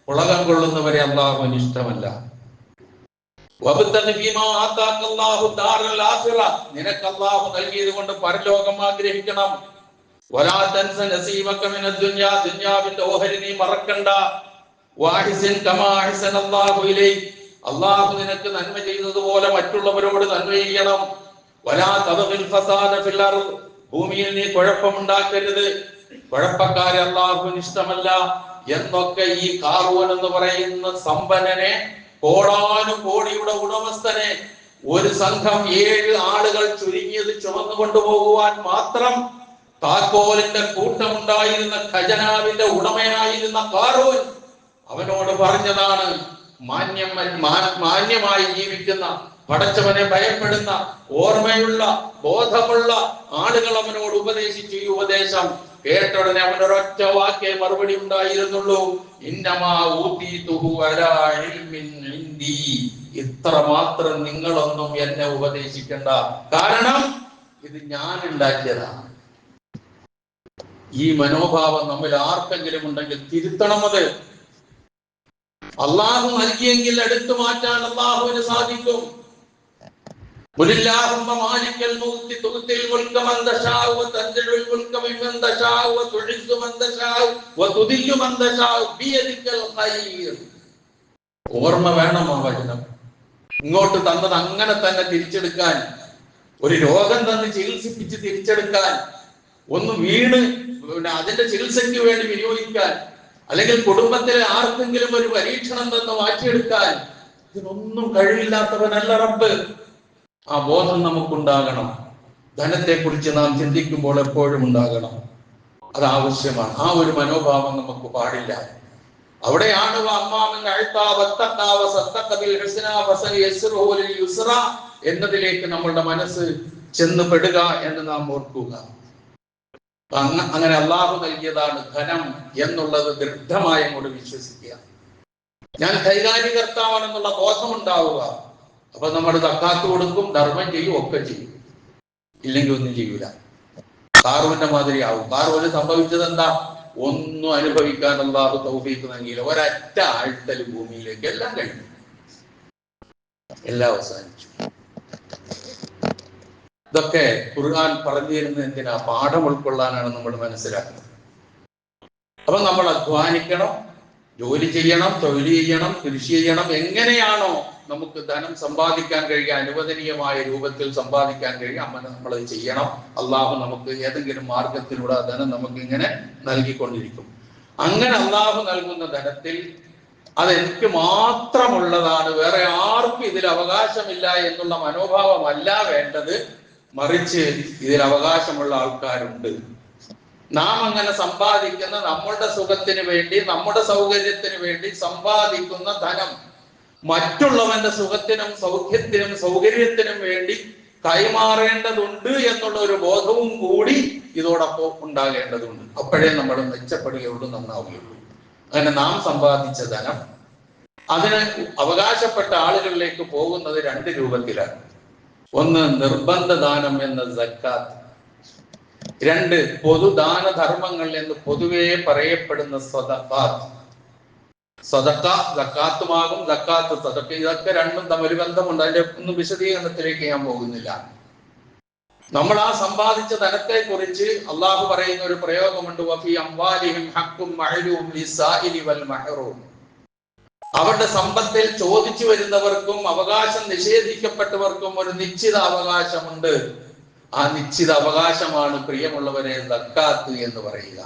പുളകം കൊള്ളുന്നവരെ അള്ളാഹുവിന് ഇഷ്ടമല്ല. നിനക്ക് അള്ളാഹു നൽകിയത് കൊണ്ട് പരലോകം ആഗ്രഹിക്കണം. ദുനിയാവിന്റെ ഓഹരി നീ മറക്കണ്ട. അള്ളാഹു നിനക്ക് നന്മ ചെയ്തതുപോലെ മറ്റുള്ളവരോട് നന്മ ചെയ്യണം. ഭൂമിയിൽ നീ കുഴപ്പമുണ്ടാക്കരുത്, കുഴപ്പക്കാരെ അള്ളാഹുവിന് ഇഷ്ടമല്ല എന്നൊക്കെ ഈ ഖാറൂൻ എന്ന് പറയുന്ന സമ്പന്നനെ, കോടാനുകോടിയുടെ ഉടമസ്ഥനെ, ഒരു സംഘം 7 ആളുകൾ ചുരുങ്ങിയത് ചുമന്നു കൊണ്ടുപോകുവാൻ മാത്രം താക്കോലിന്റെ കൂട്ടമുണ്ടായിരുന്ന ഖജനാവിന്റെ ഉടമയായിരുന്ന ഖാറൂൻ അവനോട് പറഞ്ഞതാണ്. മാന്യമായി ജീവിക്കുന്ന, പടച്ചവനെ ഭയപ്പെടുന്ന, ഓർമ്മയുള്ള, ബോധമുള്ള ആളുകൾ അവനോട് ഉപദേശിച്ചു. ഈ ഉപദേശം കേട്ടുടനെ അവനൊരൊറ്റ വാക്കേ മറുപടി ഉണ്ടായിരുന്നുള്ളൂ, ഇന്നമാ ഊതീതുഹു അലാ ഇൽമിൻ ഇൻദി. ഇത്ര മാത്രം നിങ്ങളൊന്നും എന്നെ ഉപദേശിക്കണ്ട, കാരണം ഇത് ഞാൻ ഉണ്ടാക്കിയതാണ്. ഈ മനോഭാവം നമ്മിൽ ആർക്കെങ്കിലും ഉണ്ടെങ്കിൽ തിരുത്തണം. അത് അള്ളാഹു നൽകിയെങ്കിൽ എടുത്തു മാറ്റാൻ അള്ളാഹുവിന് സാധിക്കും. മാലിക്കൽ മുൽക്കി തുഅ്തിൽ മുൽക മൻ തശാഉ വതൻസിഉൽ മുൽക മിമ്മൻ തശാഉ വതുഇസ്സു മൻ തശാഉ വതുദില്ലു മൻ തശാഉ ബിയദിക്കൽ ഖൈർ. ഓർമ്മ വേണം ആ വചനം. ഇങ്ങോട്ട് തന്നത് അങ്ങനെ തന്നെ തിരിച്ചെടുക്കാൻ, ഒരു രോഗം തന്ന് ചികിത്സിപ്പിച്ച് തിരിച്ചെടുക്കാൻ, ഒന്ന് വീണ് അതിന്റെ ചികിത്സയ്ക്ക് വേണ്ടി വിനിയോഗിക്കാൻ, അല്ലെങ്കിൽ കുടുംബത്തിലെ ആർക്കെങ്കിലും ഒരു പരീക്ഷണം തന്ന് മാറ്റിയെടുക്കാൻ ഇതിനൊന്നും കഴിവില്ലാത്തവനല്ല റബ്ബ്. ആ ബോധം നമുക്കുണ്ടാകണം. ധനത്തെ കുറിച്ച് നാം ചിന്തിക്കുമ്പോൾ എപ്പോഴും ഉണ്ടാകണം. അത് ആവശ്യമാണ്. ആ ഒരു മനോഭാവം നമുക്ക് പാടില്ല. അവിടെയാണ് എന്നതിലേക്ക് നമ്മളുടെ മനസ്സ് ചെന്ന് പെടുക എന്ന് നാം ഓർക്കുക. അങ്ങനെ അള്ളാഹു നൽകിയതാണ് ധനം എന്നുള്ളത് ദൃഢമായി അങ്ങോട്ട് വിശ്വസിക്കുക. ഞാൻ കൈകാര്യകർത്താവാണെന്നുള്ള ബോധമുണ്ടാവുക. അപ്പൊ നമ്മൾ സക്കാത്ത് കൊടുക്കും, ധർമ്മം ചെയ്യും, ഒക്കെ ചെയ്യും. ഇല്ലെങ്കിൽ ഒന്നും ചെയ്യൂല. കാറൂന്റെ മാതിരി ആവും. കാറൂന് സംഭവിച്ചത് എന്താ? ഒന്നും അനുഭവിക്കാൻ അല്ലാഹു തൗഫീഖ് നൽകിയില്ല. ഒരൊറ്റ ആഴ്ത്തൽ ഭൂമിയിലേക്ക് എല്ലാം കഴിഞ്ഞു, എല്ലാം അവസാനിച്ചു. ഇതൊക്കെ ഖുർആൻ പറഞ്ഞു തരുന്നത് എന്തിനാ? പാഠം ഉൾക്കൊള്ളാനാണ് നമ്മൾ മനസ്സിലാക്കുന്നത്. അപ്പൊ നമ്മൾ അധ്വാനിക്കണം, ജോലി ചെയ്യണം, തൊഴിൽ ചെയ്യണം, കൃഷി ചെയ്യണം. എങ്ങനെയാണോ നമുക്ക് ധനം സമ്പാദിക്കാൻ കഴിയുക, അനുവദനീയമായ രൂപത്തിൽ സമ്പാദിക്കാൻ കഴിയുക, അങ്ങനെ നമ്മൾ ചെയ്യണം. അള്ളാഹു നമുക്ക് ഏതെങ്കിലും മാർഗത്തിലൂടെ ആ ധനം നമുക്ക് ഇങ്ങനെ നൽകിക്കൊണ്ടിരിക്കും. അങ്ങനെ അള്ളാഹു നൽകുന്ന ധനത്തിൽ അതെനിക്ക് മാത്രമുള്ളതാണ്, വേറെ ആർക്കും ഇതിൽ അവകാശമില്ല എന്നുള്ള മനോഭാവമല്ല വേണ്ടത്. മറിച്ച് ഇതിൽ അവകാശമുള്ള ആൾക്കാരുണ്ട്. നാം അങ്ങനെ സമ്പാദിക്കുന്ന, നമ്മളുടെ സുഖത്തിന് വേണ്ടി, നമ്മുടെ സൗകര്യത്തിന് വേണ്ടി സമ്പാദിക്കുന്ന ധനം മറ്റുള്ളവന്റെ സുഖത്തിനും സൗഖ്യത്തിനും സൗകര്യത്തിനും വേണ്ടി കൈമാറേണ്ടതുണ്ട് എന്നുള്ള ഒരു ബോധവും കൂടി ഇതോടൊപ്പം ഉണ്ടാകേണ്ടതുണ്ട്. അപ്പോഴേ നമ്മൾ മെച്ചപ്പെടുകയുള്ളൂ, നന്നാവുകയുള്ളൂ. അങ്ങനെ നാം സമ്പാദിച്ച ധനം അതിന് അവകാശപ്പെട്ട ആളുകളിലേക്ക് പോകുന്നത് രണ്ട് രൂപത്തിലാണ്. ഒന്ന് നിർബന്ധ ദാനം എന്ന സക്കാത്ത്, രണ്ട് പൊതുദാന ധർമ്മങ്ങൾ എന്ന് പൊതുവേ പറയപ്പെടുന്ന സദഖാത്ത്. സദഖ സക്കാത്തുമാകും, സക്കാത്ത് സദഖ. ഇതൊക്കെ രണ്ടും തമ്മിൽ ബന്ധമുണ്ട്. അതിന്റെ ഒന്നും വിശദീകരണത്തിലേക്ക് ഞാൻ പോകുന്നില്ല. നമ്മൾ ആ സമ്പാദിച്ച ധനത്തെ കുറിച്ച് അള്ളാഹു പറയുന്ന ഒരു പ്രയോഗമുണ്ട്. വഫി അംവാലിഹിം ഹഖ്ഖുൻ മഅലൂം ലിസ്സാഇലി വൽ മഹ്റൂം. അവരുടെ സമ്പത്തിൽ ചോദിച്ചു വരുന്നവർക്കും അവകാശം നിഷേധിക്കപ്പെട്ടവർക്കും ഒരു നിശ്ചിത അവകാശമുണ്ട്. ആ നിശ്ചിത അവകാശമാണ് പ്രിയമുള്ളവരെ സക്കാത്ത് എന്ന് പറയുക.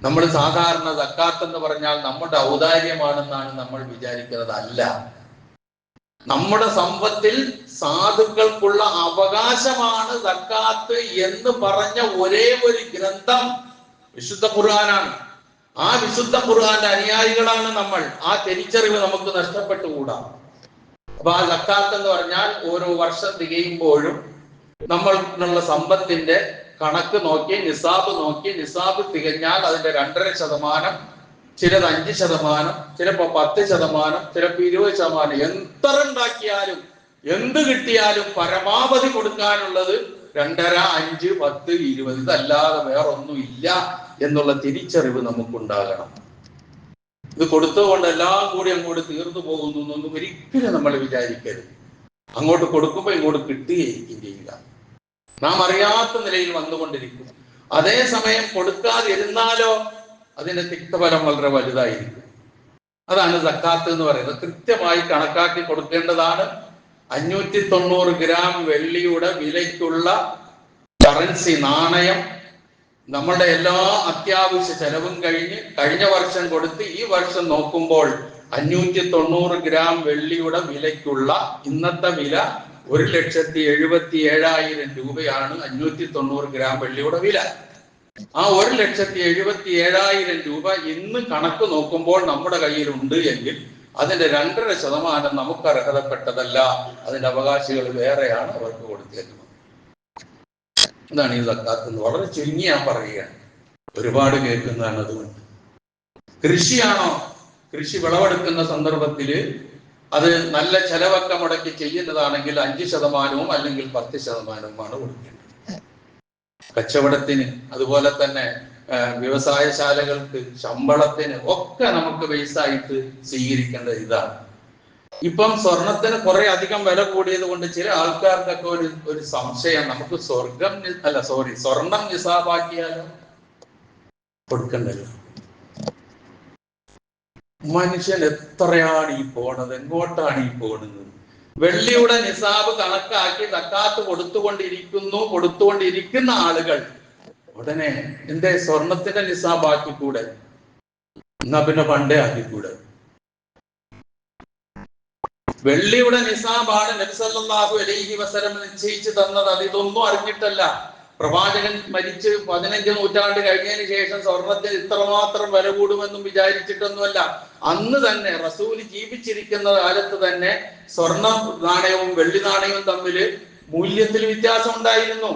നമ്മൾ സാധാരണ സക്കാത്ത് എന്ന് പറഞ്ഞാൽ നമ്മുടെ ഔദാര്യമാണെന്നാണ് നമ്മൾ വിചാരിക്കുന്നത്. അല്ല, നമ്മുടെ സമ്പത്തിൽ സാധുക്കൾക്കുള്ള അവകാശമാണ് സക്കാത്ത് എന്ന് പറഞ്ഞ ഒരേ ഒരു ഗ്രന്ഥം വിശുദ്ധ ഖുർആനാണ്. ആ വിശുദ്ധ ഖുർആന്റെ അനുയായികളാണ് നമ്മൾ. ആ തിരിച്ചറിവ് നമുക്ക് നഷ്ടപ്പെട്ടുകൂടാ. അപ്പൊ ആ സക്കാത്ത് എന്ന് പറഞ്ഞാൽ ഓരോ വർഷം തികയുമ്പോഴും നമ്മൾക്കുള്ള സമ്പത്തിന്റെ കണക്ക് നോക്കി, നിസാബ് നോക്കി, നിസാബ് തികഞ്ഞാൽ അതിന്റെ 2.5%, ചിലത് 5%, ചിലപ്പോ 10%, ചിലപ്പോ 20%, എത്ര ഉണ്ടാക്കിയാലും എന്ത് കിട്ടിയാലും പരമാവധി കൊടുക്കാനുള്ളത് 2.5, 5, 10, 20, ഇതല്ലാതെ വേറൊന്നും ഇല്ല എന്നുള്ള തിരിച്ചറിവ് നമുക്കുണ്ടാകണം. ഇത് കൊടുത്തുകൊണ്ട് എല്ലാം കൂടി അങ്ങോട്ട് തീർന്നു പോകുന്നു എന്നൊന്നും ഒരിക്കലും നമ്മൾ വിചാരിക്കരുത്. അങ്ങോട്ട് കൊടുക്കുമ്പോൾ ഇങ്ങോട്ട് കിട്ടുകയും ചെയ്യുക. നാം അറിയാത്ത നിലയിൽ വന്നുകൊണ്ടിരിക്കും. അതേസമയം കൊടുക്കാതിരുന്നാലോ അതിന്റെ തിക്തഫലം വളരെ വലുതായിരിക്കും. അതാണ് സക്കാത്ത് എന്ന് പറയുന്നത്. കൃത്യമായി കണക്കാക്കി കൊടുക്കേണ്ടതാണ്. 590 ഗ്രാം വെള്ളിയുടെ വിലയ്ക്കുള്ള കറൻസി, നാണയം, നമ്മളുടെ എല്ലാ അത്യാവശ്യ ചെലവും കഴിഞ്ഞ വർഷം കൊടുത്ത് ഈ വർഷം നോക്കുമ്പോൾ 590 ഗ്രാം വെള്ളിയുടെ വിലയ്ക്കുള്ള ഇന്നത്തെ വില 1,77,000 രൂപയാണ്. 590 ഗ്രാം വെള്ളിയുടെ വില. ആ 1,77,000 രൂപ ഇന്ന് കണക്ക് നോക്കുമ്പോൾ നമ്മുടെ കയ്യിലുണ്ട് എങ്കിൽ അതിന്റെ 2.5% നമുക്ക് അർഹതപ്പെട്ടതല്ല. അതിന്റെ അവകാശികൾ വേറെയാണ്, അവർക്ക് കൊടുത്തേക്കുന്നത്. ഇതാണ് ഈ സക്കാത്ത് എന്ന് വളരെ ചുരുങ്ങി ഞാൻ പറയുകയാണ്. ഒരുപാട് കേൾക്കുന്നതാണ്. അതുകൊണ്ട് കൃഷിയാണോ, കൃഷി വിളവെടുക്കുന്ന സന്ദർഭത്തില് അത് നല്ല ചെലവൊക്കെ മുടക്കി ചെയ്യുന്നതാണെങ്കിൽ 5% അല്ലെങ്കിൽ 10% കൊടുക്കേണ്ടത്. കച്ചവടത്തിന്, അതുപോലെ തന്നെ വ്യവസായശാലകൾക്ക്, ശമ്പളത്തിന് ഒക്കെ നമുക്ക് ബേസായിട്ട് സ്വീകരിക്കേണ്ടത് ഇതാണ്. ഇപ്പം സ്വർണത്തിന് കുറെ അധികം വില കൂടിയത് കൊണ്ട് ചില ആൾക്കാർക്കൊക്കെ ഒരു സംശയം, നമുക്ക് സ്വർണം നിസാബാക്കിയാലോ? കൊടുക്കണ്ടല്ലോ. മനുഷ്യൻ എത്രയാണ് ഈ പോണത്, എങ്ങോട്ടാണ് ഈ പോകുന്നത്? വെള്ളിയുടെ നിസാബ് കണക്കാക്കി സക്കാത്ത് കൊടുത്തുകൊണ്ടിരിക്കുന്ന ആളുകൾ ഉടനെ എന്തേ സ്വർണത്തിന്റെ നിസാബാക്കി കൂടെ? എന്നാ പിന്നെ പണ്ടേ ആക്കിക്കൂടെ. വെള്ളിയുടെ നിസാബാണ് നബി സല്ലല്ലാഹു അലൈഹി വസല്ലം നിശ്ചയിച്ചു തന്നത്. അത് ഇതൊന്നും അറിഞ്ഞിട്ടല്ല. പ്രവാചകൻ മരിച്ച് 15 നൂറ്റാണ്ട് കഴിഞ്ഞതിന് ശേഷം സ്വർണത്തിന് ഇത്രമാത്രം വില കൂടുമെന്നും വിചാരിച്ചിട്ടൊന്നുമല്ല. അന്ന് തന്നെ റസൂല് ജീവിച്ചിരിക്കുന്ന കാലത്ത് തന്നെ സ്വർണ്ണ നാണയവും വെള്ളി നാണയവും തമ്മിൽ മൂല്യത്തിൽ വ്യത്യാസം ഉണ്ടായിരുന്നു.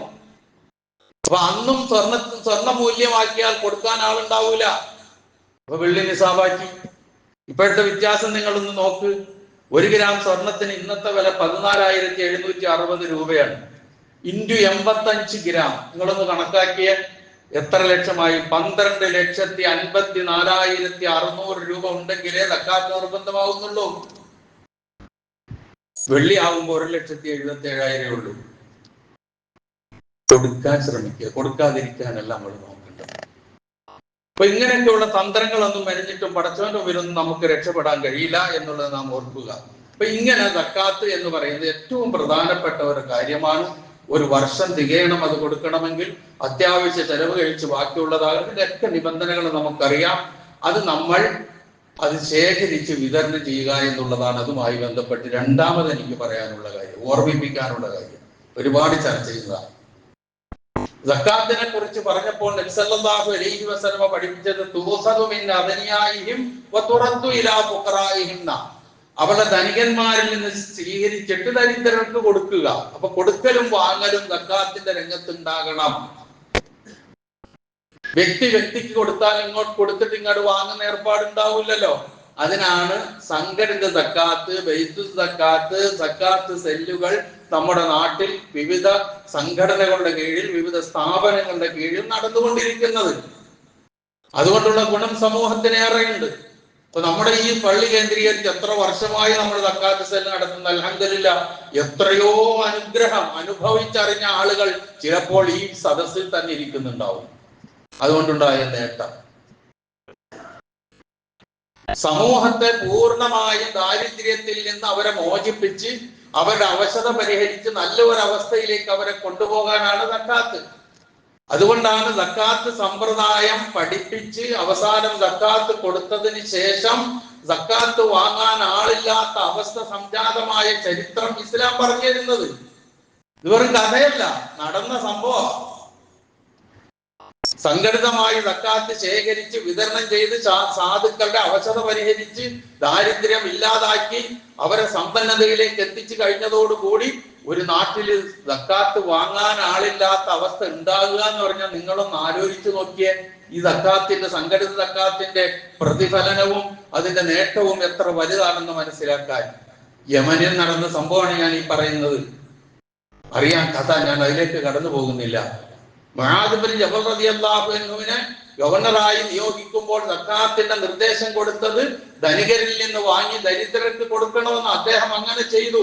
അപ്പൊ അന്നും സ്വർണ്ണ മൂല്യമാക്കിയാൽ കൊടുക്കാൻ ആളുണ്ടാവൂല. അപ്പൊ വെള്ളി നിസാബാക്കി. ഇപ്പോഴത്തെ വ്യത്യാസം നിങ്ങളൊന്ന് നോക്ക്. 1 ഗ്രാം സ്വർണത്തിന് ഇന്നത്തെ വില 14,760 രൂപയാണ്. ഇൻറ്റു 85 ഗ്രാം നിങ്ങളൊന്ന് കണക്കാക്കിയ എത്ര ലക്ഷമായി? 12,54,600 രൂപ ഉണ്ടെങ്കിലേ സക്കാത്ത് നിർബന്ധമാവുന്നുള്ളൂ. വെള്ളി ആവുമ്പോ 1,77,000 ഉള്ളൂ. കൊടുക്കാൻ ശ്രമിക്കുക, കൊടുക്കാതിരിക്കാനല്ല നമ്മൾ നോക്കേണ്ടത്. അപ്പൊ ഇങ്ങനെയൊക്കെയുള്ള തന്ത്രങ്ങളൊന്നും മെനഞ്ഞിട്ടും പടച്ചവന്റെ മുമ്പിലൊന്നും നമുക്ക് രക്ഷപ്പെടാൻ കഴിയില്ല എന്നുള്ളത് നാം ഓർക്കുക. അപ്പൊ ഇങ്ങനെ സക്കാത്ത് എന്ന് പറയുന്നത് ഏറ്റവും പ്രധാനപ്പെട്ട ഒരു കാര്യമാണ്. ഒരു വർഷം തികയണം അത് കൊടുക്കണമെങ്കിൽ. അത്യാവശ്യ ചെലവ് കഴിച്ച് ബാക്കിയുള്ളതാകും. ഇതൊക്കെ നിബന്ധനകൾ നമുക്കറിയാം. അത് നമ്മൾ അത് ശേഖരിച്ച് വിതരണം ചെയ്യുക എന്നുള്ളതാണ് അതുമായി ബന്ധപ്പെട്ട് രണ്ടാമത് എനിക്ക് പറയാനുള്ള കാര്യം, ഓർമ്മിപ്പിക്കാനുള്ള കാര്യം. ഒരുപാട് ചർച്ച ചെയ്യുന്നതാണ്. സക്കാത്തിനെ കുറിച്ച് പറഞ്ഞപ്പോൾ നബി സല്ലല്ലാഹു അലൈഹി വസല്ലം പഠിപ്പിച്ചത് തുഖദു മിൻ അഗ്നിയായിഹിം വതുറദ്ദു ഇലാ ഫുഖറായിഹിം. അവരുടെ ധനികന്മാരിൽ നിന്ന് സ്വീകരിച്ചിട്ട് ദരിദ്രർക്ക് കൊടുക്കുക. അപ്പൊ കൊടുക്കലും വാങ്ങലും സക്കാത്തിന്റെ രംഗത്തുണ്ടാകണം. വ്യക്തിക്ക് കൊടുത്താൽ ഇങ്ങോട്ട് കൊടുത്തിട്ട് ഇങ്ങോട്ട് വാങ്ങുന്ന ഏർപ്പാടുണ്ടാവില്ലല്ലോ. അതിനാണ് സംഘടിത സക്കാത്ത്, ബൈത്തുൽ സക്കാത്ത്, സക്കാത്ത് സെല്ലുകൾ നമ്മുടെ നാട്ടിൽ വിവിധ സംഘടനകളുടെ കീഴിൽ, വിവിധ സ്ഥാപനങ്ങളുടെ കീഴിൽ നടന്നുകൊണ്ടിരിക്കുന്നത്. അതുകൊണ്ടുള്ള ഗുണം സമൂഹത്തിനേറെയുണ്ട്. അപ്പൊ നമ്മുടെ ഈ പള്ളി കേന്ദ്രീകരിച്ച് എത്ര വർഷമായി നമ്മൾ സക്കാത്ത് സെല്ല് നടത്തുന്ന അൽഹംദുലില്ലാഹ് എത്രയോ അനുഗ്രഹം അനുഭവിച്ചറിഞ്ഞ ആളുകൾ ചിലപ്പോൾ ഈ സദസ്സിൽ തന്നെ ഇരിക്കുന്നുണ്ടാവും. അതുകൊണ്ടുണ്ടായ നേട്ടം സമൂഹത്തെ പൂർണ്ണമായും ദാരിദ്ര്യത്തിൽ നിന്ന് അവരെ മോചിപ്പിച്ച് അവരുടെ അവശത പരിഹരിച്ച് നല്ല ഒരു അവസ്ഥയിലേക്ക് അവരെ കൊണ്ടുപോകാനാണ് സക്കാത്ത്. അതുകൊണ്ടാണ് സക്കാത്ത് സമ്പ്രദായം പഠിപ്പിച്ച് അവസാനം സക്കാത്ത് കൊടുത്തതിന് ശേഷം സക്കാത്ത് വാങ്ങാൻ ആളില്ലാത്ത അവസ്ഥ സംജാതമായ ചരിത്രം ഇസ്ലാം പറഞ്ഞു തരുന്നത്. ഇത് വെറും കഥയല്ല, നടന്ന സംഭവം. സംഘടിതമായി സക്കാത്ത് ശേഖരിച്ച് വിതരണം ചെയ്ത് സാധുക്കളുടെ അവശത പരിഹരിച്ച് ദാരിദ്ര്യം ഇല്ലാതാക്കി അവരെ സമ്പന്നതയിലേക്ക് എത്തിച്ചു കഴിഞ്ഞതോടുകൂടി ഒരു നാട്ടിൽ സക്കാത്ത് വാങ്ങാൻ ആളില്ലാത്ത അവസ്ഥ ഉണ്ടാകുക എന്ന് പറഞ്ഞാൽ നിങ്ങളൊന്ന് ആലോചിച്ചു നോക്കിയേ. ഈ സക്കാത്തിന്റെ, സംഘടിത സക്കാത്തിന്റെ പ്രതിഫലനവും അതിന്റെ നേട്ടവും എത്ര വലുതാണെന്ന് മനസ്സിലാക്കാൻ. യമനിൽ നടന്ന സംഭവമാണ് ഞാൻ ഈ പറയുന്നത്. അറിയാൻ കഥ, ഞാൻ അതിലേക്ക് കടന്നു പോകുന്നില്ല. മുആദ് ബിൻ ജബൽ റളിയല്ലാഹു അൻഹുവിനെ ഗവർണറായി നിയോഗിക്കുമ്പോൾ സക്കാത്തിന്റെ നിർദ്ദേശം കൊടുത്തത് ധനികരിൽ നിന്ന് വാങ്ങി ദരിദ്രർക്ക് കൊടുക്കണമെന്ന്. അദ്ദേഹം അങ്ങനെ ചെയ്തു.